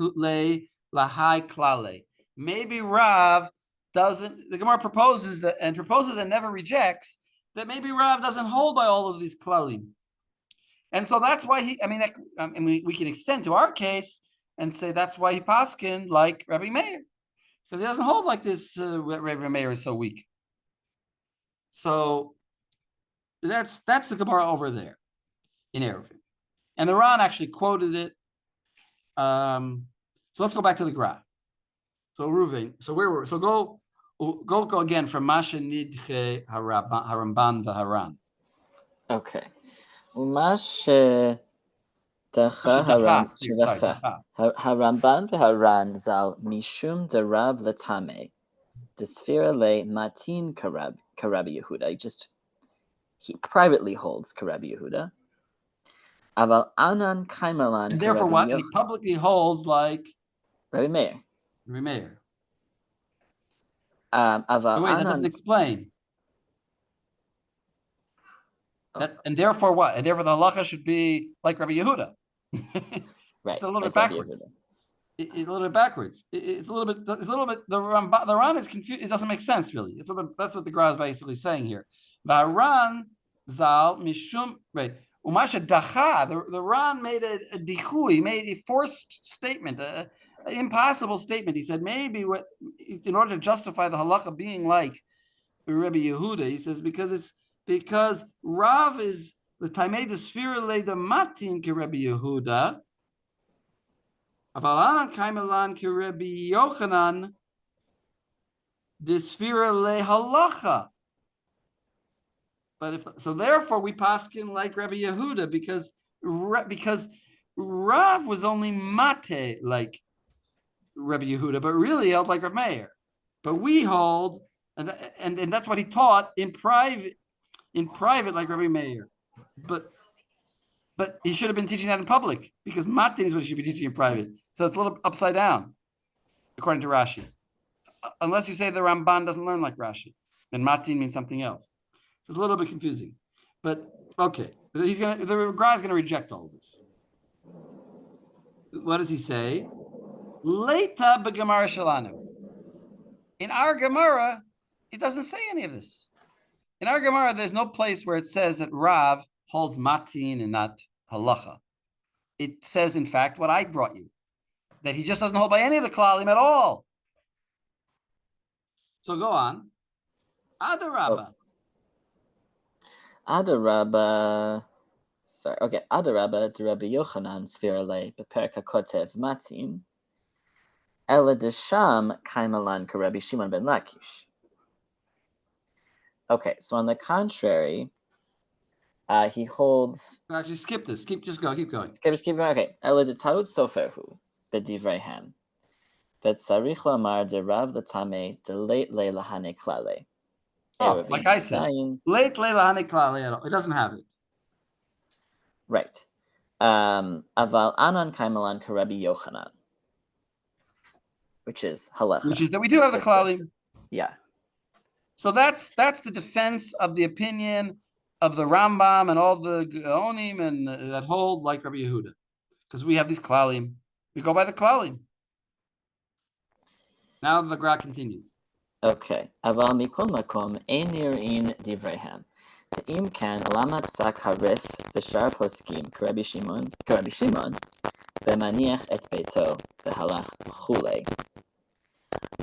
Speaker 1: lahai klale." Maybe Rav doesn't. The Gemara proposes and never rejects that maybe Rav doesn't hold by all of these klalim, and so that's why he. I mean, we can extend to our case and say that's why he paskin like Rabbi Meir. Because he doesn't hold like this. Rabbi Meir is so weak. So that's the Gemara over there in Erevin, and the Ran actually quoted it. So let's go back to the graph. So Ruvain. So where were? So go again from Masha Nidche Haramban v'Haran.
Speaker 5: Okay. Umashe Haramban v'Haran zal mishum derav letame. The Sphira le matin Karabi Yehuda. He privately holds Karabi Yehuda. Aval anan kaimalan.
Speaker 1: And therefore, what he publicly holds like
Speaker 5: Rabbi Meir.
Speaker 1: Rabbi Meir.
Speaker 5: Aval
Speaker 1: wait, that doesn't explain. And therefore, what? And therefore, the halacha should be like Rabbi Yehuda.
Speaker 5: Right.
Speaker 1: It's a little bit backwards. It's a little bit backwards. It's a little bit. The Ran is confused. It doesn't make sense really. That's what the Gra is basically saying here. Varan zal mishum. Right. Umasha dacha. The Ran made a dichui, made a forced statement, an impossible statement. He said maybe in order to justify the halacha being like Rabbi Yehuda, he says because Rav is the Taimei the Sphira le the Matin ke Rabbi Yehuda. Avalan Kaimelan ke Rabbi Yochanan the Sphira le halacha. But therefore we paskin like Rabbi Yehuda because Rav was only mate like Rabbi Yehuda, but really held like Rabbi Meir. But we hold, and that's what he taught in private like Rabbi Meir. But he should have been teaching that in public because matin is what he should be teaching in private. So it's a little upside down, according to Rashi. Unless you say the Ramban doesn't learn like Rashi, and matin means something else. So it's a little bit confusing. But okay, the Gra is gonna reject all of this. What does he say? Leita b'Gemara Shalanu. In our Gemara, it doesn't say any of this. In our Gemara, there's no place where it says that Rav holds matin and not halacha. It says, in fact, what I brought you, that he just doesn't hold by any of the klalim at all. So go on. Adarabba.
Speaker 5: Adarabba. Sorry. Okay. Adarabba de Rabbi Yochanan Svirale beperk hakotev matin. Ela desham kaimalan karebi Shimon ben Lakish. Okay. So on the contrary, he holds.
Speaker 1: Actually, skip this. Keep going.
Speaker 5: Keep going. Okay. Ela de taut soferhu bedivrehem. Vetzarich lamar de Rav Latame de late leila hane klale.
Speaker 1: Oh, like I said, late leila hane klale. It doesn't have it.
Speaker 5: Right. Aval anan kaimalan karebi Yochanan, which is halacha.
Speaker 1: Which is that we do have the klalim.
Speaker 5: Yeah.
Speaker 1: So that's the defense of the opinion of the Rambam and all the Gaonim and that hold like Rabbi Yehuda, because we have these klalim. We go by the klalim. Now the Gra continues.
Speaker 5: Okay. Aval mikol makom ein nir'in divrehem. Ta'im kan lama psak harith v'shar poskim karebi Shimon v'maniach et beito v'halach chulei.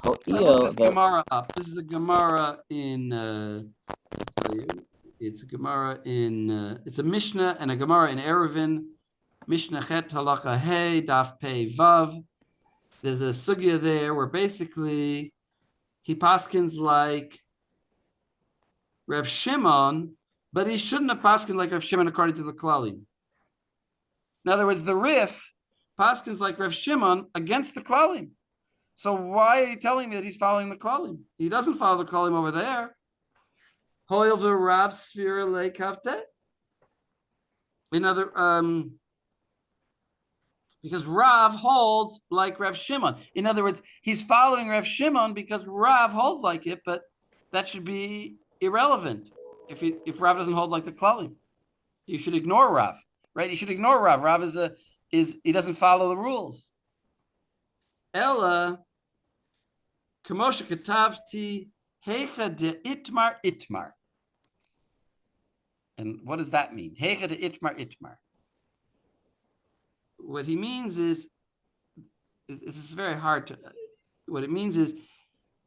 Speaker 1: Look this Gemara up. This is a Gemara in. It's a Gemara in. It's a Mishnah and a Gemara in Eruvin. Mishnah Chet Halacha Hey Daf Pei Vav. There's a sugya there where basically he paskins like Rav Shimon, but he shouldn't have paskined like Rav Shimon according to the Klalim. In other words, the Rif paskins like Rav Shimon against the Klalim. So why are you telling me that he's following the Klalim? He doesn't follow the Klalim over there. Hoil the Rab Sfira Le Kavte. Because Rav holds like Rav Shimon. In other words, he's following Rav Shimon because Rav holds like it, but that should be irrelevant if Rav doesn't hold like the Klalim. You should ignore Rav, right? You should ignore Rav. Rav he doesn't follow the rules. Ella Kamosha Katavti Hecha de Itmar. And what does that mean? Hecha de Itmar. What he means is this is very hard to. What it means is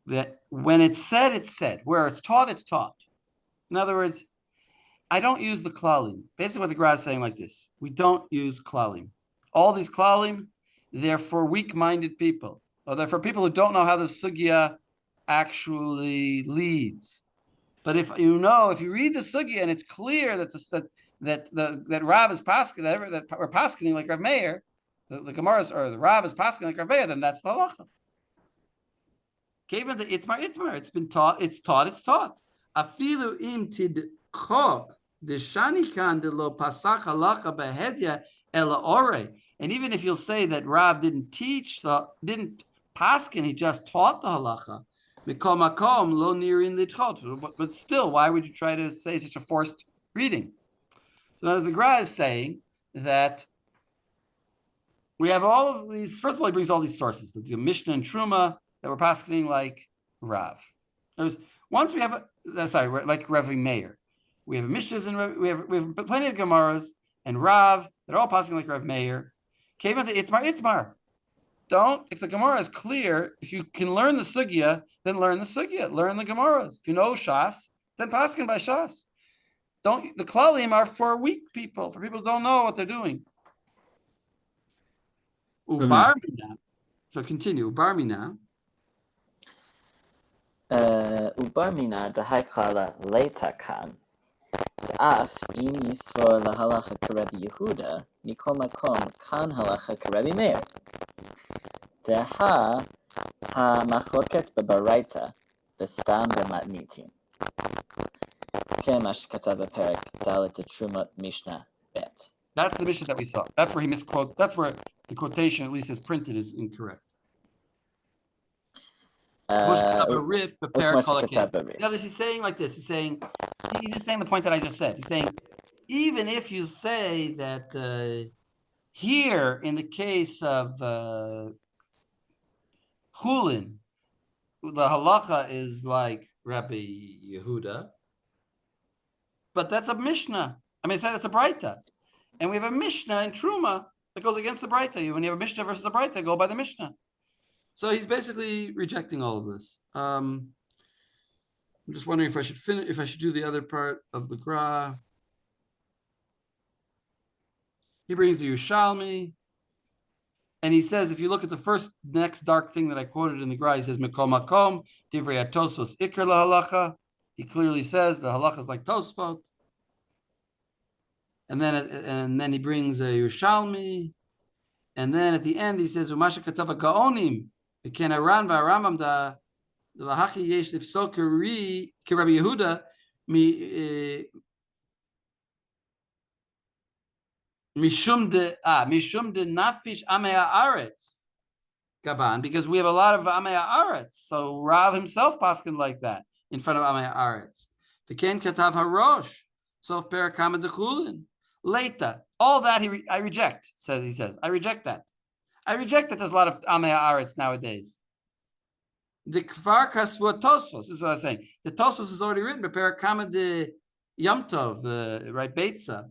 Speaker 1: that when it's said, it's said. Where it's taught, it's taught. In other words, I don't use the klalim. Basically, what the Gra is saying like this: we don't use klalim. All these klalim, they're for weak-minded people, or they're for people who don't know how the sugya actually leads. But if you read the sugya and it's clear that that Rav is pasking, that we're pasking like Rav Meir, the Gemara or the Rav is pasking like Rav Meir, then that's the halacha. Given the itmar, it's been taught, it's taught. Afilu im tidchok the shanikan de lo pasach halacha behedya ela ore. And even if you'll say that Rav didn't paskin, he just taught the halacha. Mikol makom lo nirin lidchot. But still, why would you try to say such a forced reading? So as the Gra is saying that we have all of these. First of all, he brings all these sources, the Mishnah and Truma that we're paskening like Rav. Once we have like Rav Meir, we have Mishnahs and we have plenty of Gemaras and Rav that are all paskening like Rav Meir. Came into Itmar. If the Gemara is clear, if you can learn the sugya, then learn the sugya, learn the Gemaras. If you know Shas, then paskin by Shas. The klalim are for weak people, for people who don't know what they're doing. Ubarmina. So continue. Ubarmina.
Speaker 5: Ubarmina dehaiklala leitakan. Da'af im yisfor lahalacha karebi Yehuda mikol makom kan halacha karebi Meir. Deha ha-machloket bebaraita v'stam b'matnitin. K'mash katav b'perek dalet trumot mishnah bet.
Speaker 1: That's the Mishnah that we saw. That's where he misquoted. That's where the quotation, at least as printed, is incorrect. Now this is saying like this. He's just saying the point that I just said. He's saying, even if you say that here in the case of Chulin, the halacha is like Rabbi Yehuda, but that's a Mishnah. I mean, that's a Braita. and we have a Mishnah in Truma that goes against the Braita. When you have a Mishnah versus a Braita, go by the Mishnah. So he's basically rejecting all of this. I'm just wondering if I should finish, if I should do the other part of the Gra. He brings the Yerushalmi, and he says, if you look at the next dark thing that I quoted in the Gra, he says, Mikol Makom, Divrei Atosos Ikr LaHalacha. He clearly says the halacha is like Tosfot. And then he brings a Yerushalmi, and then at the end he says, Umasha Katava Gaonim, V'ken Aran V'Arambam da L'Hachi Yesh Lifsol Ki Rabbi Yehuda Mishum de Nafish Amei Haaretz Gaban, because we have a lot of Amei Haaretz. So Rav himself paskined like that in front of Amei Haaretz. V'ken Katav Harosh Sof Perakama Dechulin. Later, all that I reject. He says, I reject that. I reject that there's a lot of Amei Haaretz nowadays. The Kfar Kasvua Tosfos, this is what I'm saying. The Tosfos is already written, Perakama de Yom Tov, right? Beitza.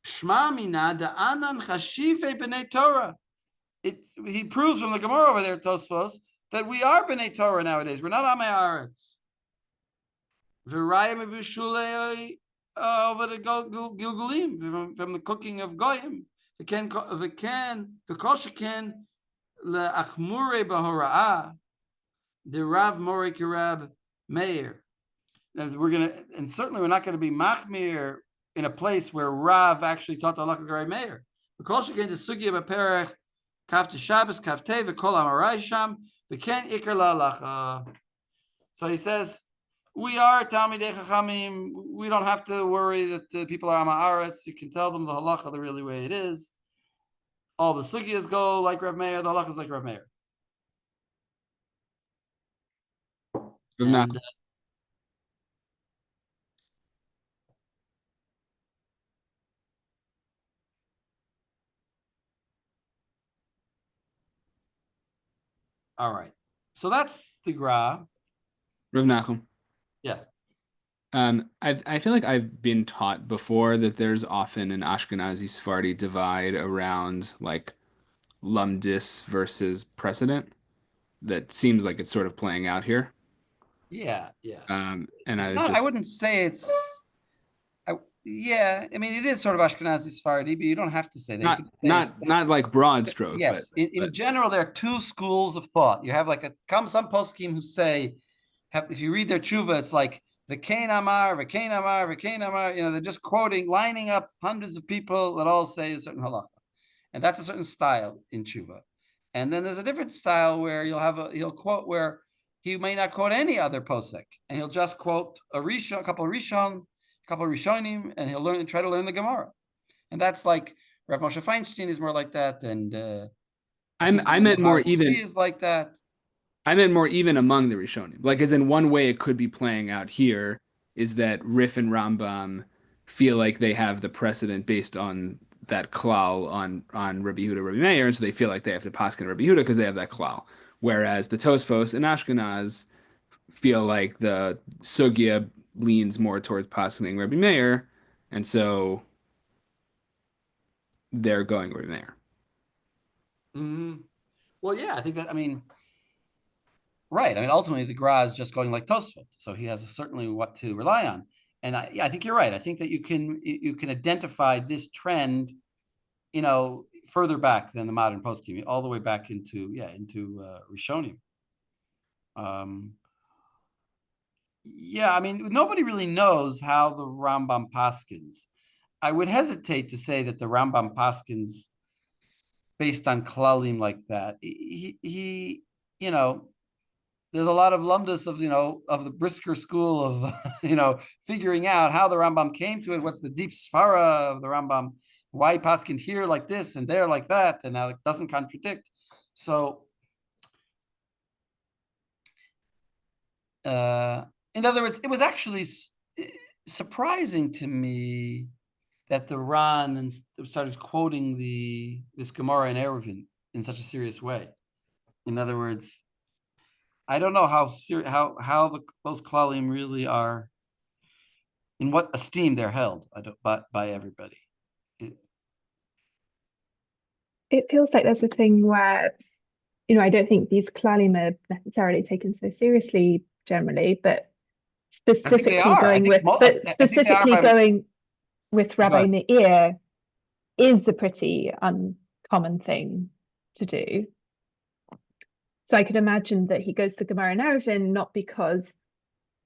Speaker 1: Shma mina da anan chashive b'nei Torah. He proves from the Gemara over there, Tosfos, that we are b'nei Torah nowadays. We're not Amei Haaretz. V'raya mebishulei over the Gilgulim from the cooking of Goyim. V'koshaken le'achmure b'hora'ah the Rav Morei Kirab Meir. And certainly we're not going to be machmir in a place where Rav actually taught the halacha Rav Meir. V'koshaken the sugya b'perech kaf Shabbos kaf tei v'kol amarai sham v'ken ikar la'halacha. So he says, we are Talmidei Chachamim. We don't have to worry that the people are Amei Haaretz. You can tell them the halacha the really way it is. All the sugyas go like Rav Meir. The halacha is like Rav Meir. And, all right. So that's the Gra.
Speaker 3: Rav Nachum.
Speaker 1: Yeah.
Speaker 3: I feel like I've been taught before that there's often an Ashkenazi Sephardi divide around like lumdis versus precedent. That seems like it's sort of playing out here.
Speaker 1: Yeah.
Speaker 3: And
Speaker 1: I wouldn't say it's. Yeah, I mean it is sort of Ashkenazi Sephardi, but you don't have to say that.
Speaker 3: Not like broad stroke.
Speaker 1: Yes,
Speaker 3: but,
Speaker 1: in general, there are two schools of thought. You have like some poskim who say, if you read their tshuva, it's like V'kein Amar, V'kein Amar, V'kein Amar. They're just lining up hundreds of people that all say a certain halacha, and that's a certain style in tshuva. And then there's a different style where he'll quote where he may not quote any other posek, and he'll just quote a couple of rishonim, and he'll try to learn the Gemara, and that's like Rav Moshe Feinstein is more like that, and
Speaker 3: I meant more even
Speaker 1: is like that.
Speaker 3: I meant more even among the Rishonim. Like, as in one way it could be playing out here is that Rif and Rambam feel like they have the precedent based on that klal on Rabbi Yehuda, Rabbi Meir, and so they feel like they have to paskin Rabbi Yehuda because they have that klal. Whereas the Tosfos and Ashkenaz feel like the sugya leans more towards paskening Rabbi Meir, and so they're going Rabbi Meir.
Speaker 1: Mm-hmm. Well, yeah, I think that. I mean. Right. I mean, ultimately, the Gra is just going like Tosfot, so he has certainly what to rely on. And I think you're right. I think that you can identify this trend, further back than the modern poskim, all the way back into Rishonim. I mean, nobody really knows how the Rambam paskins. I would hesitate to say that the Rambam paskins based on klalim like that. He there's a lot of lumdus of the Brisker school of figuring out how the Rambam came to it. What's the deep svara of the Rambam? Why paskin here like this and there like that, and now it doesn't contradict. So, in other words, it was actually surprising to me that the Ran started quoting this Gemara in Eruvin in such a serious way. In other words, I don't know how those klalim really are, in what esteem they're held by everybody.
Speaker 6: it feels like there's a thing where, I don't think these klalim are necessarily taken so seriously generally, but
Speaker 1: I think they
Speaker 6: specifically
Speaker 1: are.
Speaker 6: going with, but
Speaker 1: I think they are
Speaker 6: specifically
Speaker 1: by.
Speaker 6: going with
Speaker 1: Go
Speaker 6: Rabbi
Speaker 1: ahead.
Speaker 6: Meir is a pretty uncommon thing to do. So I could imagine that he goes to Gemara and Eruvin not because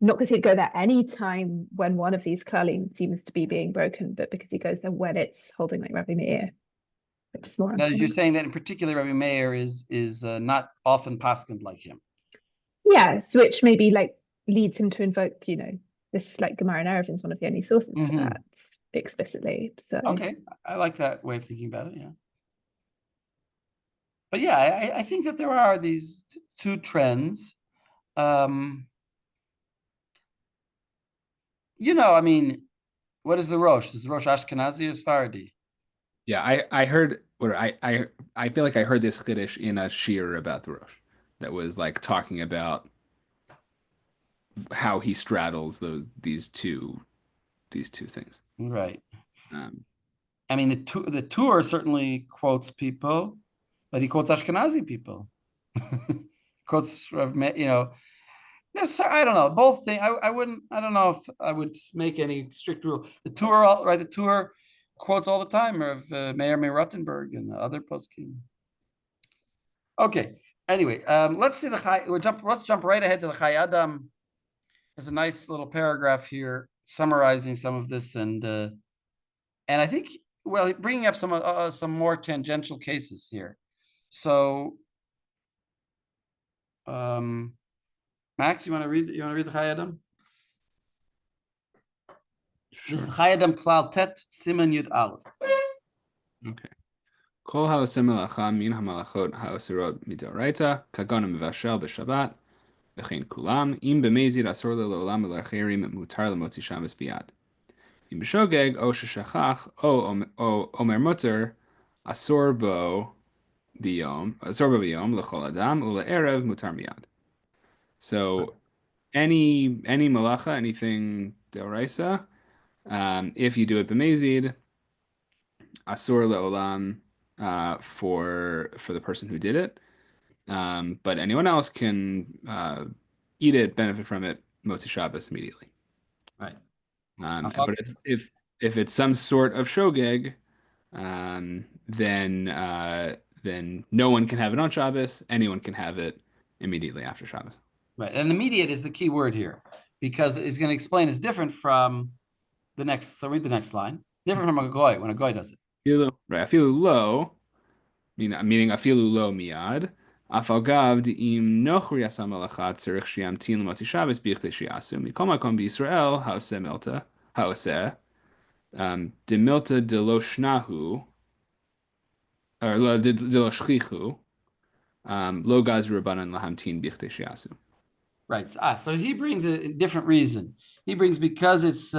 Speaker 6: he'd go there any time when one of these klalim seems to be being broken, but because he goes there when it's holding like Rabbi Meir, which is more
Speaker 1: Now,
Speaker 6: uncommon.
Speaker 1: you're saying that in particular, Rabbi Meir is not often paskend like him.
Speaker 6: Yes, which maybe like leads him to invoke, this like Gemara and Eruvin is one of the only sources for that explicitly. So
Speaker 1: Okay, I like that way of thinking about it. Yeah, but yeah, I think that there are these two trends. I mean, what is the Rosh? Is the Rosh Ashkenazi or Sephardi?
Speaker 3: Yeah, I heard, or I feel like I heard this chiddush in a shir about the Rosh that was like talking about how he straddles these two things.
Speaker 1: Right.
Speaker 3: Um,
Speaker 1: I mean, the Tur certainly quotes people, but he quotes Ashkenazi people. Quotes, I don't know. Both things. I wouldn't. I don't know if I would make any strict rule. The Tur, right? The Tur quotes all the time of Meir Rottenberg and other poskim. Okay. Anyway, let's see the Chai. Let's jump right ahead to the Chai Adam. There's a nice little paragraph here summarizing some of this, and I think bringing up some more tangential cases here. So, Max, you want to read the Chai Adam?
Speaker 3: Sure.
Speaker 1: This is Chai Adam Klal Tet Siman Yud Aleph.
Speaker 3: Okay. Kol ha'osem melacha min ha'malachot ha'oserot midoraita kagon ha'mevashel b'Shabbat v'chein kulam im b'mezid asor le'olam v'la'acherim mutar lemotzi shabbos biyad. Im b'shogeg o sheshachach o omer muter asor bo biyom l'chol adam u'le'erev mutar miyad. So any malacha, anything deoraisa, if you do it b'mezid, asur le'olam for the person who did it, but anyone else can eat it, benefit from it, Motzi Shabbos immediately.
Speaker 1: Right.
Speaker 3: But if it's some sort of shogeg, then no one can have it on Shabbos. Anyone can have it immediately after Shabbos.
Speaker 1: Right, and immediate is the key word here, because it's going to explain it's different from the next. So read the next line. Different from a goy when a goy does it.
Speaker 3: Right, afilu lo, meaning afilu lo miyad. Afal gav im nochri asam malachat tzarich sheyamtin l'motzi Shabbos b'ichdei sheyasu mikol makom b'Yisrael haoseh milta haoseh de milta de lo shnahu or de lo shchichu lo gazru rabbanan lahamtin b'ichdei sheyasu.
Speaker 1: Right. So he brings a different reason. He brings because it's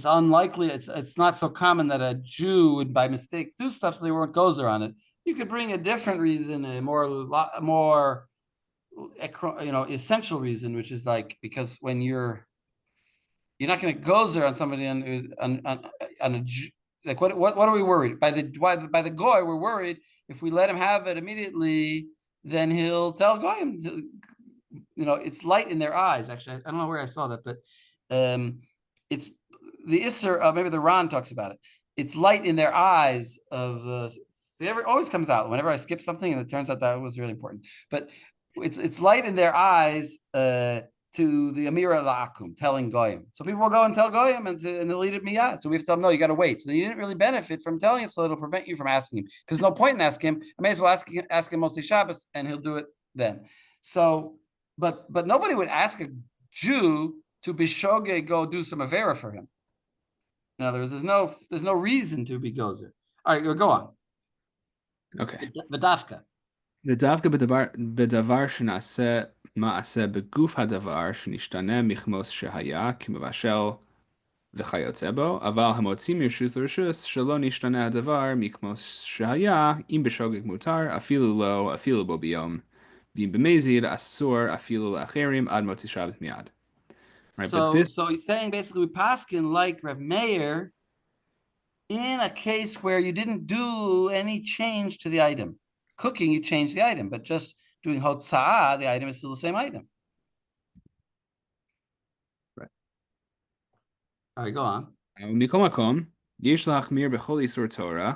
Speaker 1: unlikely. It's not so common that a Jew would by mistake do stuff, so they weren't gozer on it. You could bring a different reason, a more essential reason, which is like because when you're not going to gozer on somebody on a Jew. Like what are we worried by the goy? We're worried if we let him have it immediately, then he'll tell goyim. It's light in their eyes. Actually, I don't know where I saw that, but it's the Isser. Maybe the Ran talks about it. It's light in their eyes of. It always comes out whenever I skip something, and it turns out that was really important. But it's light in their eyes. To the Amira La'akum, telling Goyim. So people will go and tell Goyim and they'll eat it miyad. So we have to tell them, no, you got to wait. So you didn't really benefit from telling us, so it'll prevent you from asking him. Because no point in asking him. I may as well ask him Motzi Shabbos and he'll do it then. So, but nobody would ask a Jew to Bishoge go do some Avera for him. In other words, there's no reason to be gozer. All right, go on.
Speaker 3: Okay.
Speaker 1: The dafka.
Speaker 3: The dafka b'davar shenaseh ma'aseh beguf hadavar shenishtane michmos shehaya kimavashel v'chayotze bo, aval hamotzi mirshus l'rishus shelo nishtane hadavar mikmos shehaya im b'shogeg mutar afilu lo afilu bo biyom v'im b'mezid asur afilu la'acherim ad motzi Shabbos miyad. Right,
Speaker 1: So he's saying basically we paskin like Rav Meir in a case where you didn't do any change to the item. Cooking, you change the item, but just doing hotzah, the item is still the same item.
Speaker 3: Right.
Speaker 1: All right, go on.
Speaker 3: מכל מקום, יש להחמיר בכל איסור תורה,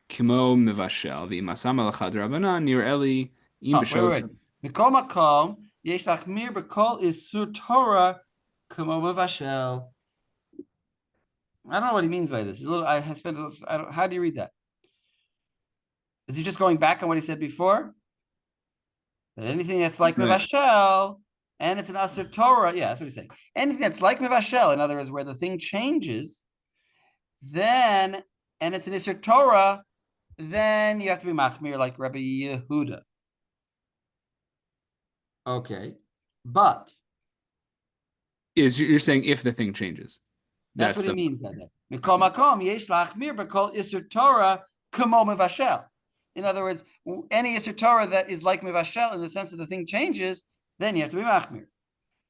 Speaker 3: כמו מבשל, ואם עשה מלאכה דרבנן, נראה לי, אם
Speaker 1: wait. מכל מקום, יש להחמיר בכל איסור תורה, כמו מבשל. I don't know what he means by this. It's a little, how do you read that? Is he just going back on what he said before? That anything that's like mevashel, and it's an asur Torah, yeah, that's what he's saying. Anything that's like mevashel, in other words, where the thing changes, then, and it's an asur Torah, then you have to be machmir like Rabbi Yehuda. Okay, but
Speaker 3: you're saying if the thing changes.
Speaker 1: That's what he means by that. Mikol makom yesh lachmir b'kol isur Torah kamo mevashel. In other words, any isur Torah that is like mevashel in the sense that the thing changes, then you have to be machmir.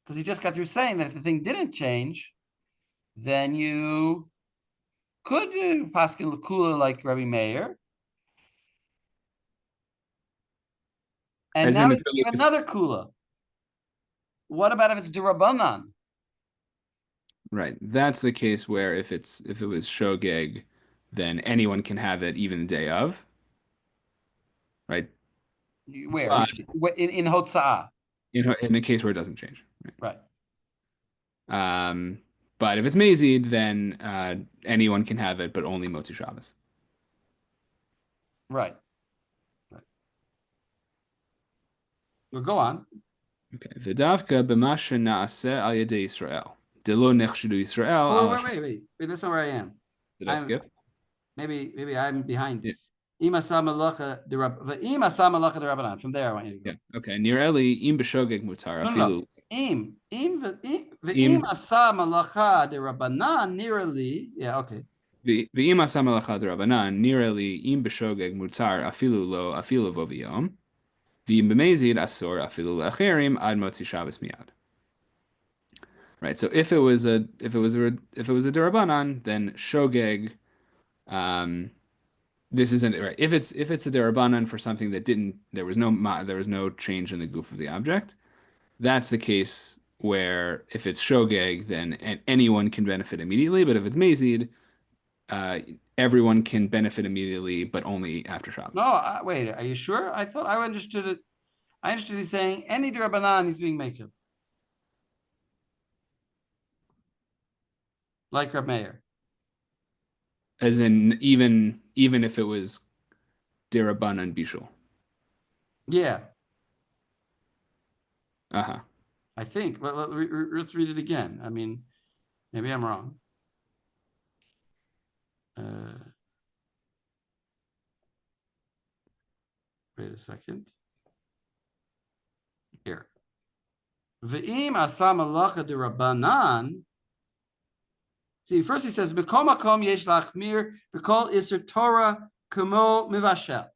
Speaker 1: Because he just got through saying that if the thing didn't change, then you could paskin l'kula like Rabbi Meir. And now he's giving another kula. What about if it's derabanan?
Speaker 3: Right. That's the case where if it was shogeg, then anyone can have it even the day of. Right.
Speaker 1: Where? In hotzah.
Speaker 3: In the case where it doesn't change.
Speaker 1: Right.
Speaker 3: But if it's mazid, then anyone can have it, but only Motzi Shabbos.
Speaker 1: Right. Well, go on.
Speaker 3: Okay. V'davka b'masha na'aseh al yedei Yisrael. Delo nechshudu Yisrael.
Speaker 1: Oh, wait. That's not where I am.
Speaker 3: Did I skip?
Speaker 1: Maybe I'm behind.
Speaker 3: Yeah.
Speaker 1: Ima sa malacha derabanan. From there, I want you to go.
Speaker 3: Yeah. Okay. Nir Eli im b'shogeg mutar afilu.
Speaker 1: Im asa malacha derabanan nir Eli. Yeah. Okay.
Speaker 3: V'im asa malacha derabanan nir Eli im b'shogeg mutar afilu vo v'yom. V'im b'mezid asor afilu le'acherim ad motzi Shabbos miyad. Right. So if it was a derabanan, then shogeg. This isn't right. If it's a derabanan for something that there was no change in the goof of the object, that's the case where if it's shogeg, then anyone can benefit immediately. But if it's mazid, everyone can benefit immediately, but only after Shabbos.
Speaker 1: No, wait. Are you sure? I thought I understood it. I understood he's saying any derabanan is being makeup, like Reb Meir.
Speaker 3: As in, even if it was derabanan bishul.
Speaker 1: Yeah.
Speaker 3: Uh-huh.
Speaker 1: I think. Let's read it again. I mean, maybe I'm wrong. Wait a second. Here. Ve'im asa malacha derabanan. See, first he says, "B'kol makom yesh lachmir b'kol isur Torah kamo mivashel."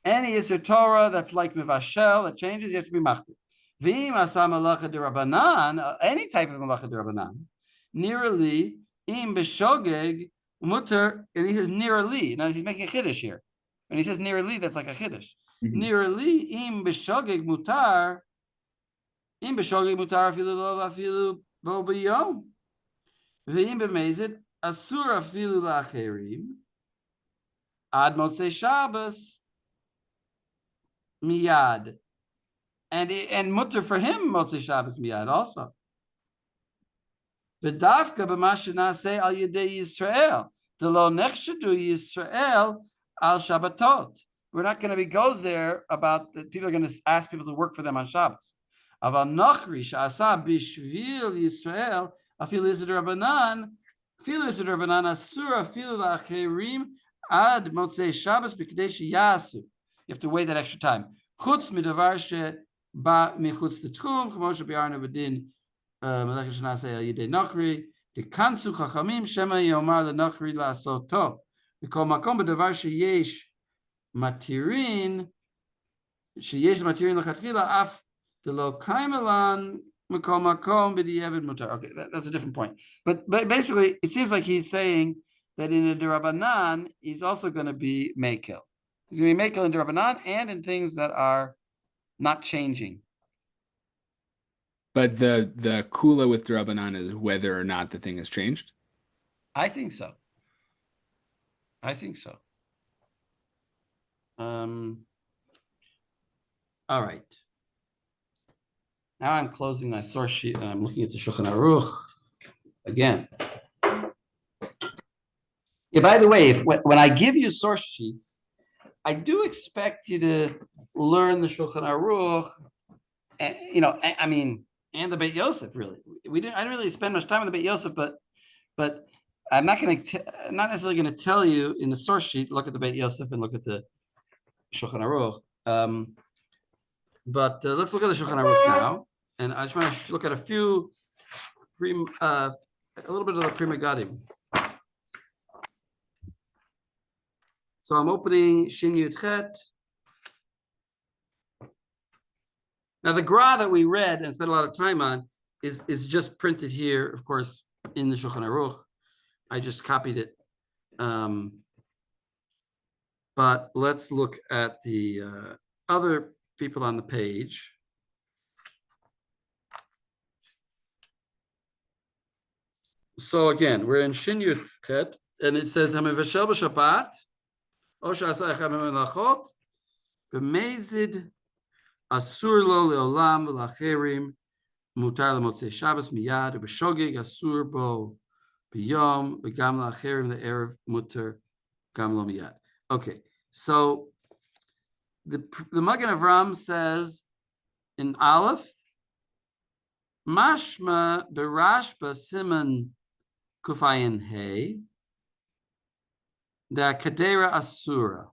Speaker 1: Any isur Torah that's like mivashel that changes, you have to be machmir. V'im asa malacha derabanan, any type of malacha derabanan, nirali im b'shogeg muter, and he says nirali. Now he's making a chiddush here. When he says nirali, that's like a chiddush. Nirali im b'shogeg mutar, afilu bo b'yom. Ve'im b'mezid asur afilu la'acherim ad motzei Shabbos miyad, and mutter for him motzei Shabbos miyad also. V'davka b'ma shenaseh al yedei Yisrael delo nechshedu Yisrael al Shabbatot. We're not going to be goes there about that. People are going to ask people to work for them on Shabbos. Aval nochri she'asa b'shvil Yisrael. Afilu isur derabanan asur afilu la'acherim ad motzei Shabbos b'kdei sheyasu. You have to wait that extra time. Chutz midavar sheba michutz l'tchum k'mo shebi'arnu b'din melech shenaseh al yidei nochri dekansu chachamim shema yomar le'nochri la'asoto b'kol makom b'davar sheyesh matirin l'chatchila af delo kaimelan. Okay, that's a different point. But basically, it seems like he's saying that in a Durabanan, he's also going to be Mekel. He's going to be Mekel in Durabanan and in things that are not changing.
Speaker 3: But the kula with Drabanan is whether or not the thing has changed.
Speaker 1: I think so. I think so. All right. Now I'm closing my source sheet and I'm looking at the Shulchan Aruch again. Yeah, by the way, when I give you source sheets, I do expect you to learn the Shulchan Aruch, and, and the Beit Yosef, really. I didn't really spend much time on the Beit Yosef, but I'm not necessarily going to tell you in the source sheet, look at the Beit Yosef and look at the Shulchan Aruch. But let's look at the Shulchan Aruch now. And I just want to look at a little bit of the Pri Megadim. So I'm opening Shin Yud Chet. Now the Gra that we read and spent a lot of time on is just printed here, of course, in the Shulchan Aruch. I just copied it. But let's look at the other people on the page. So again, we're in Shin Yud Chet, and it says Hamivashel b'Shabbat, O she'aseh echad melachot, b'meizid asur lo leolam v'lacherim mutar lemotzei Shabbos miyad u'b'shogeg asur bo b'yom v'gam lacherim le'erev mutar gam lo miyad. Okay, so the Magen Avram says in Aleph, Mashma berashba siman Kufayin Hey, the Kedera Asura.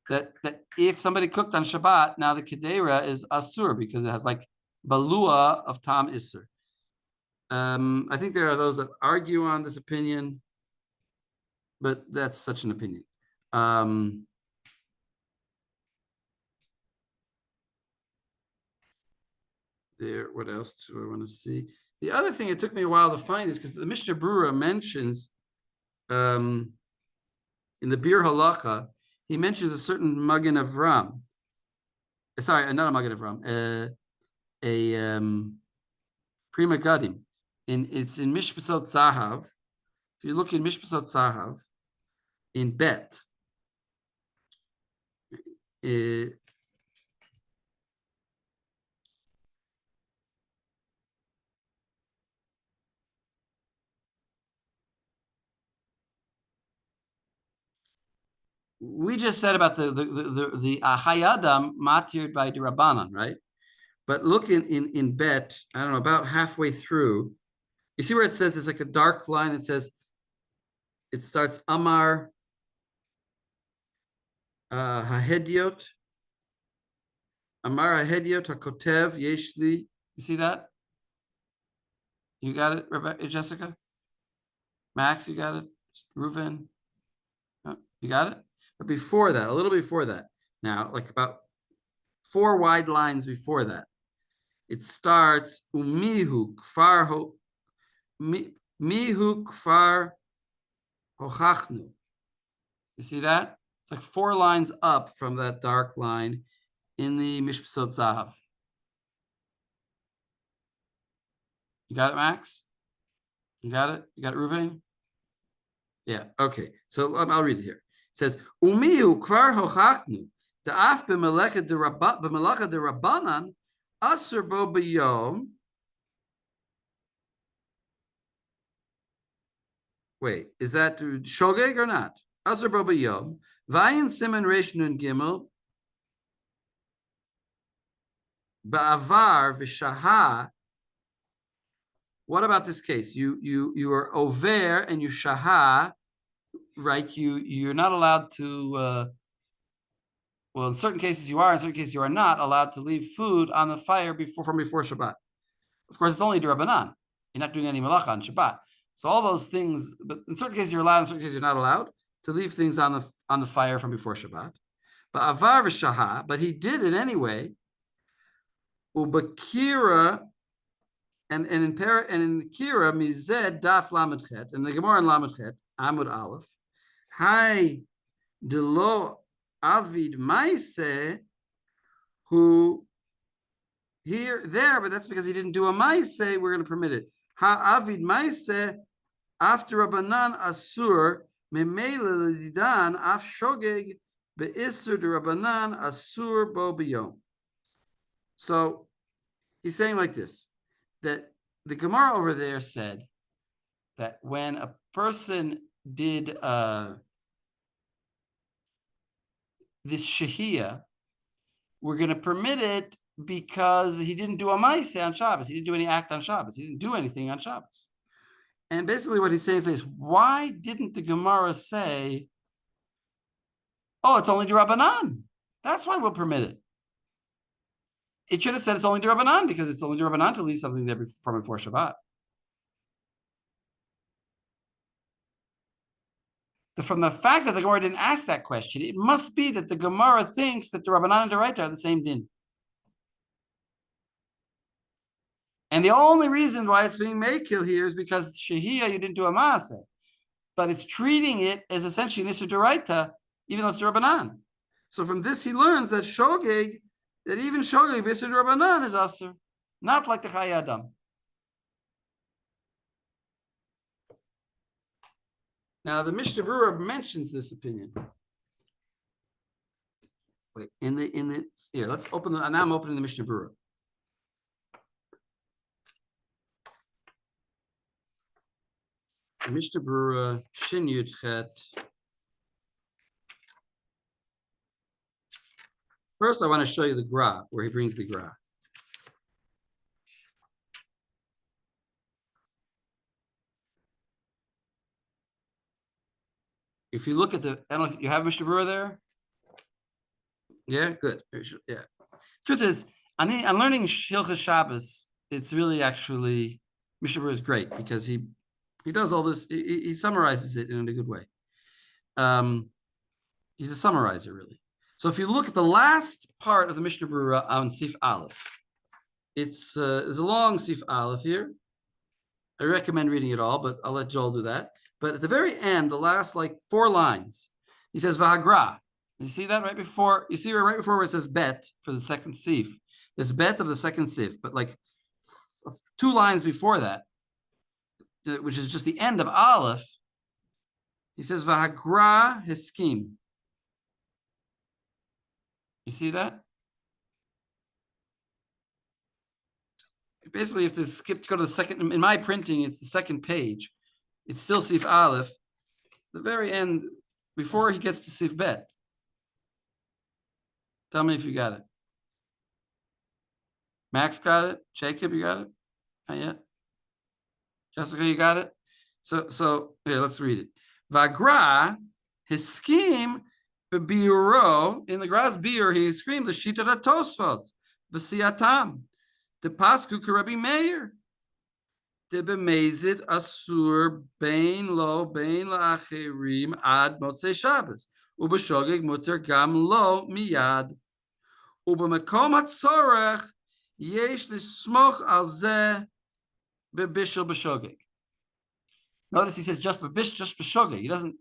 Speaker 1: That if somebody cooked on Shabbat, now the Kedera is Asur because it has like Balua of Tam Isser. I think there are those that argue on this opinion, but that's such an opinion. What else do I want to see? The other thing it took me a while to find is because the Mishnah Brura mentions in the Bir Halacha, he mentions a certain Magen Avram. Sorry, not a Magen Avram, a Pri Megadim. It's in Mishpasot Zahav. If you look in Mishpasot Zahav, in Bet, we just said about the Hayadam matir by Dirabanan, right? But look in Bet, I don't know, about halfway through, you see where it says there's like a dark line that says it starts Amar Hahediot, Amar Hahediot HaKotev Yeshli. You see that? You got it, Rebecca, Jessica? Max, you got it? Reuven? You got it? But before that, a little before that, now, like about 4 wide lines before that, it starts Umihu Kfar Mihu Kfar Hochachnu. You see that? It's like 4 lines up from that dark line in the Mishpasot Zahav. You got it, Max? You got it? You got it, Reuven? Yeah, okay. So I'll read it here. It says, Umihu kvar hochachnu, da'af b'melecha derabanan, asur bo b'yom. Wait, is that shogeg or not? Asur bo b'yom. Vayin siman resh nun gimel. Ba'avar v'shaha. What about this case? You are over and you shaha. Right, you're not allowed to. Well, in certain cases you are. In certain cases you are not allowed to leave food on the fire from before Shabbat. Of course, it's only d'Rabbanan. You're not doing any malacha on Shabbat. So all those things, but in certain cases you're allowed. In certain cases you're not allowed to leave things on the fire from before Shabbat. But avar v'shaha, but he did it anyway. Ubakira, and in Kira mized daf lamed chet, and the Gemara in lamed chet. Amud Aleph. Hi, delo avid maise, who here, there, but that's because he didn't do a maise, we're going to permit it. Ha avid maise, after Rabbanan asur, memele lidan, af shogeg, be'isur de Rabbanan asur bo biyom. So he's saying like this, that the Gemara over there said that when a person did this shahiyah, we're going to permit it because he didn't do a maise on Shabbos. He didn't do any act on Shabbos. He didn't do anything on Shabbos. And basically what he's saying is this: why didn't the Gemara say, oh, it's only D'Rabbanan? That's why we'll permit it. It should have said it's only D'Rabbanan, because it's only D'Rabbanan to leave something there from before Shabbat. From the fact that the Gemara didn't ask that question, it must be that the Gemara thinks that the Rabbanan and the D'Oraita are the same din. And the only reason why it's being makil here is because Shehiyah, you didn't do a maaseh. But it's treating it as essentially Nisr D'Oraita, even though it's the Rabbanan. So from this he learns that Shogeg, that even Shogeg, Nisr Rabbanan is Asr, not like the Chai Adam. Now the Mishnah Berurah mentions this opinion. Wait, here, let's open the, now I'm opening the Mishnah Berurah. Mishnah Berurah, Shin Yud Chet. First, I want to show you the Gra, where he brings the Gra. If you look at the, I don't know if you have Mishnah Berurah there. Yeah, good. Yeah. Truth is, on learning Hilchot Shabbos, it's really actually, Mishnah Berurah is great because he does all this, he summarizes it in a good way. He's a summarizer, really. So if you look at the last part of the Mishnah Berurah on Seif Aleph, it's there's a long Seif Aleph here. I recommend reading it all, but I'll let Joel do that. But at the very end, the last like 4 lines, he says Vahagra. You see that right before? You see right before where it says Bet for the second Seif. There's Bet of the second Seif, but like 2 lines before that, which is just the end of Aleph, he says Vahagra Hiskim. You see that? Basically, if to skip to go to the second, in my printing, it's the second page. It's still Seif Aleph. The very end, before he gets to Seif Bet. Tell me if you got it. Max got it. Jacob, you got it? Not yet. Jessica, you got it? So here, let's read it. Vagra, his scheme, Biro, in the Gra's beer, he screamed the Shita da Tosfot, V'siatam, the Pasku Karabi Meir, the Bemezid Asur, Bain Lo, Bain La Acherim, Ad Motzei Shabbos, Ubashogeg Mutter Gam Lo Miyad, Ubamekom Hatzorach, Yesh Lismoch Al Zeh, Bebishel Bashogeg. Notice he says just Bashogeg. He doesn't.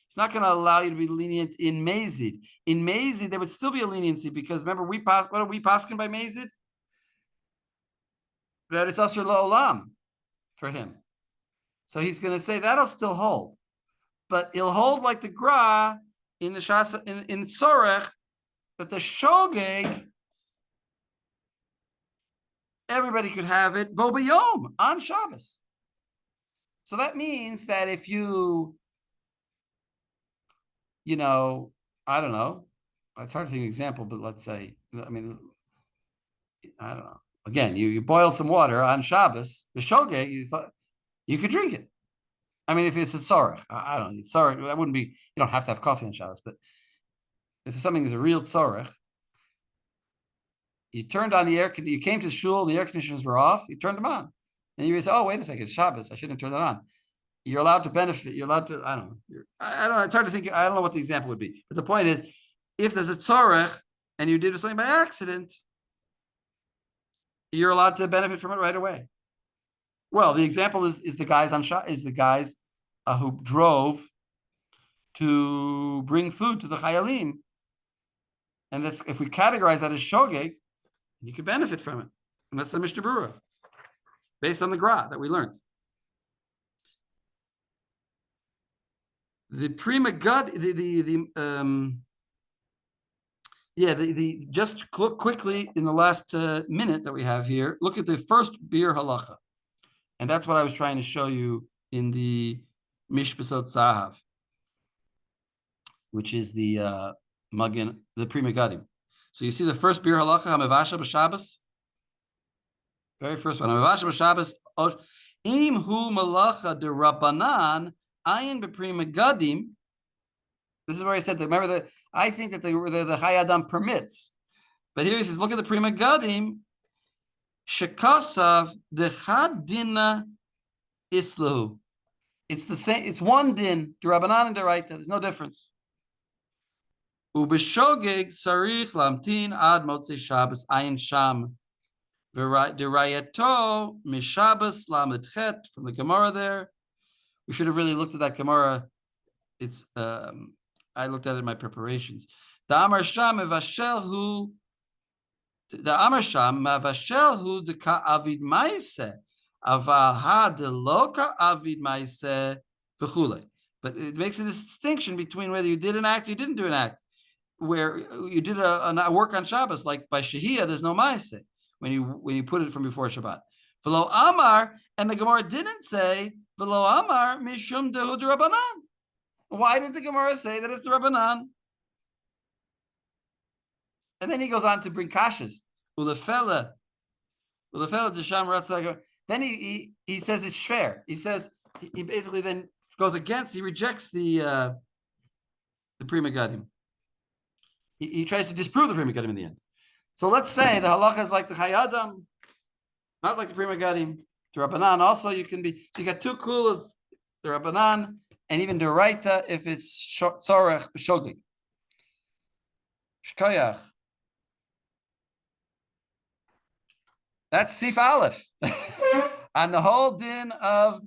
Speaker 1: It's not going to allow you to be lenient in Mazid. In Mazid, there would still be a leniency because remember, what are we pasking by Mazid? That it's Asr La'olam for him. So he's going to say that'll still hold. But he'll hold like the Gra in the Shasa, in Tzorech, but the Shogeg, everybody could have it Bo B'Yom on Shabbos. So that means that if you I don't know. It's hard to think of an example, but let's say, I don't know. Again, you boiled some water on Shabbos, the shogeg, you thought you could drink it. I mean, if it's a tzorech, I don't know. Tzorech, that wouldn't be, you don't have to have coffee on Shabbos, but if something is a real tzorech, you turned on the air, you came to shul, the air conditioners were off, you turned them on. And you say, oh, wait a second, it's Shabbos, I shouldn't have turned that on. You're allowed to benefit. You're allowed to, I don't know. It's hard to think. I don't know what the example would be. But the point is, if there's a tzorech and you did something by accident, you're allowed to benefit from it right away. Well, the example is the guys who drove to bring food to the chayalim, and that's if we categorize that as shogeg, you could benefit from it, and that's the Mishnah Berurah, based on the gra that we learned. The prima god, just look quickly in the last minute that we have here. Look at the first bir halacha, and that's what I was trying to show you in the Mishpasot Zahav, which is the Magen, the prima gadim. So you see the first bir halacha, hamavasha b'Shabbos. Very first one, hamavasha b'Shabbos. Im hu malacha de rabbanan ayin b'prima gadim. This is where I said that. Remember that I think that the Chai Adam permits, but here he says, look at the prima gadim. Shekasav dechad dina islahu. It's the same. It's one din, d'Rabbanan and d'Oraita. There's no difference. Ubeshogeg sarich lamtin ad motzei Shabbos ayin sham. D'Rayato mishabbos lamed chet, from the Gemara there. We should have really looked at that Gemara. It's I looked at it in my preparations. The Amar Sham mevashel hu de ka avid ma'aseh aval ha de lo ka avid ma'aseh v'chule. But it makes a distinction between whether you did an act or you didn't do an act. Where you did a work on Shabbos, like by Shehiyah, there's no ma'aseh when you put it from before Shabbat. V'lo Amar, and the Gemara didn't say v'lo Amar mishum dehu d'Rabbanan. Why did the Gemara say that it's the Rabbanan? And then he goes on to bring kashas. Ulefela d'sham ratzah. Then he says it's shver. He says he basically then goes against. He rejects the prima gadim. He tries to disprove the prima gadim in the end. So let's say the halacha is like the Chai Adam, not like the prima gadim. The Rabbanan also you can be. So you got two kulas, the Rabbanan. And even d'Oraita if it's tzorech b'shogeg. Shkoyach. That's Seif Aleph. On the whole din of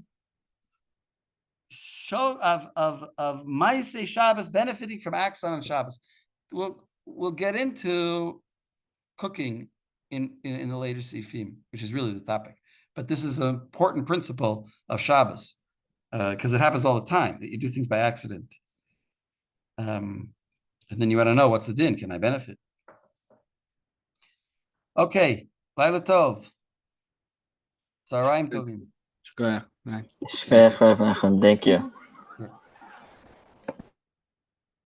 Speaker 1: Maaseh Shabbos, benefiting from acts on Shabbos. We'll get into cooking in the later Seifim, which is really the topic. But this is an important principle of Shabbos. Because it happens all the time that you do things by accident. And then you want to know, what's the din? Can I benefit? Okay. Laila Tov. Tzarayim Tovim.
Speaker 3: Shkoyach.
Speaker 5: Shkoyach, Rav Nachum. Thank you.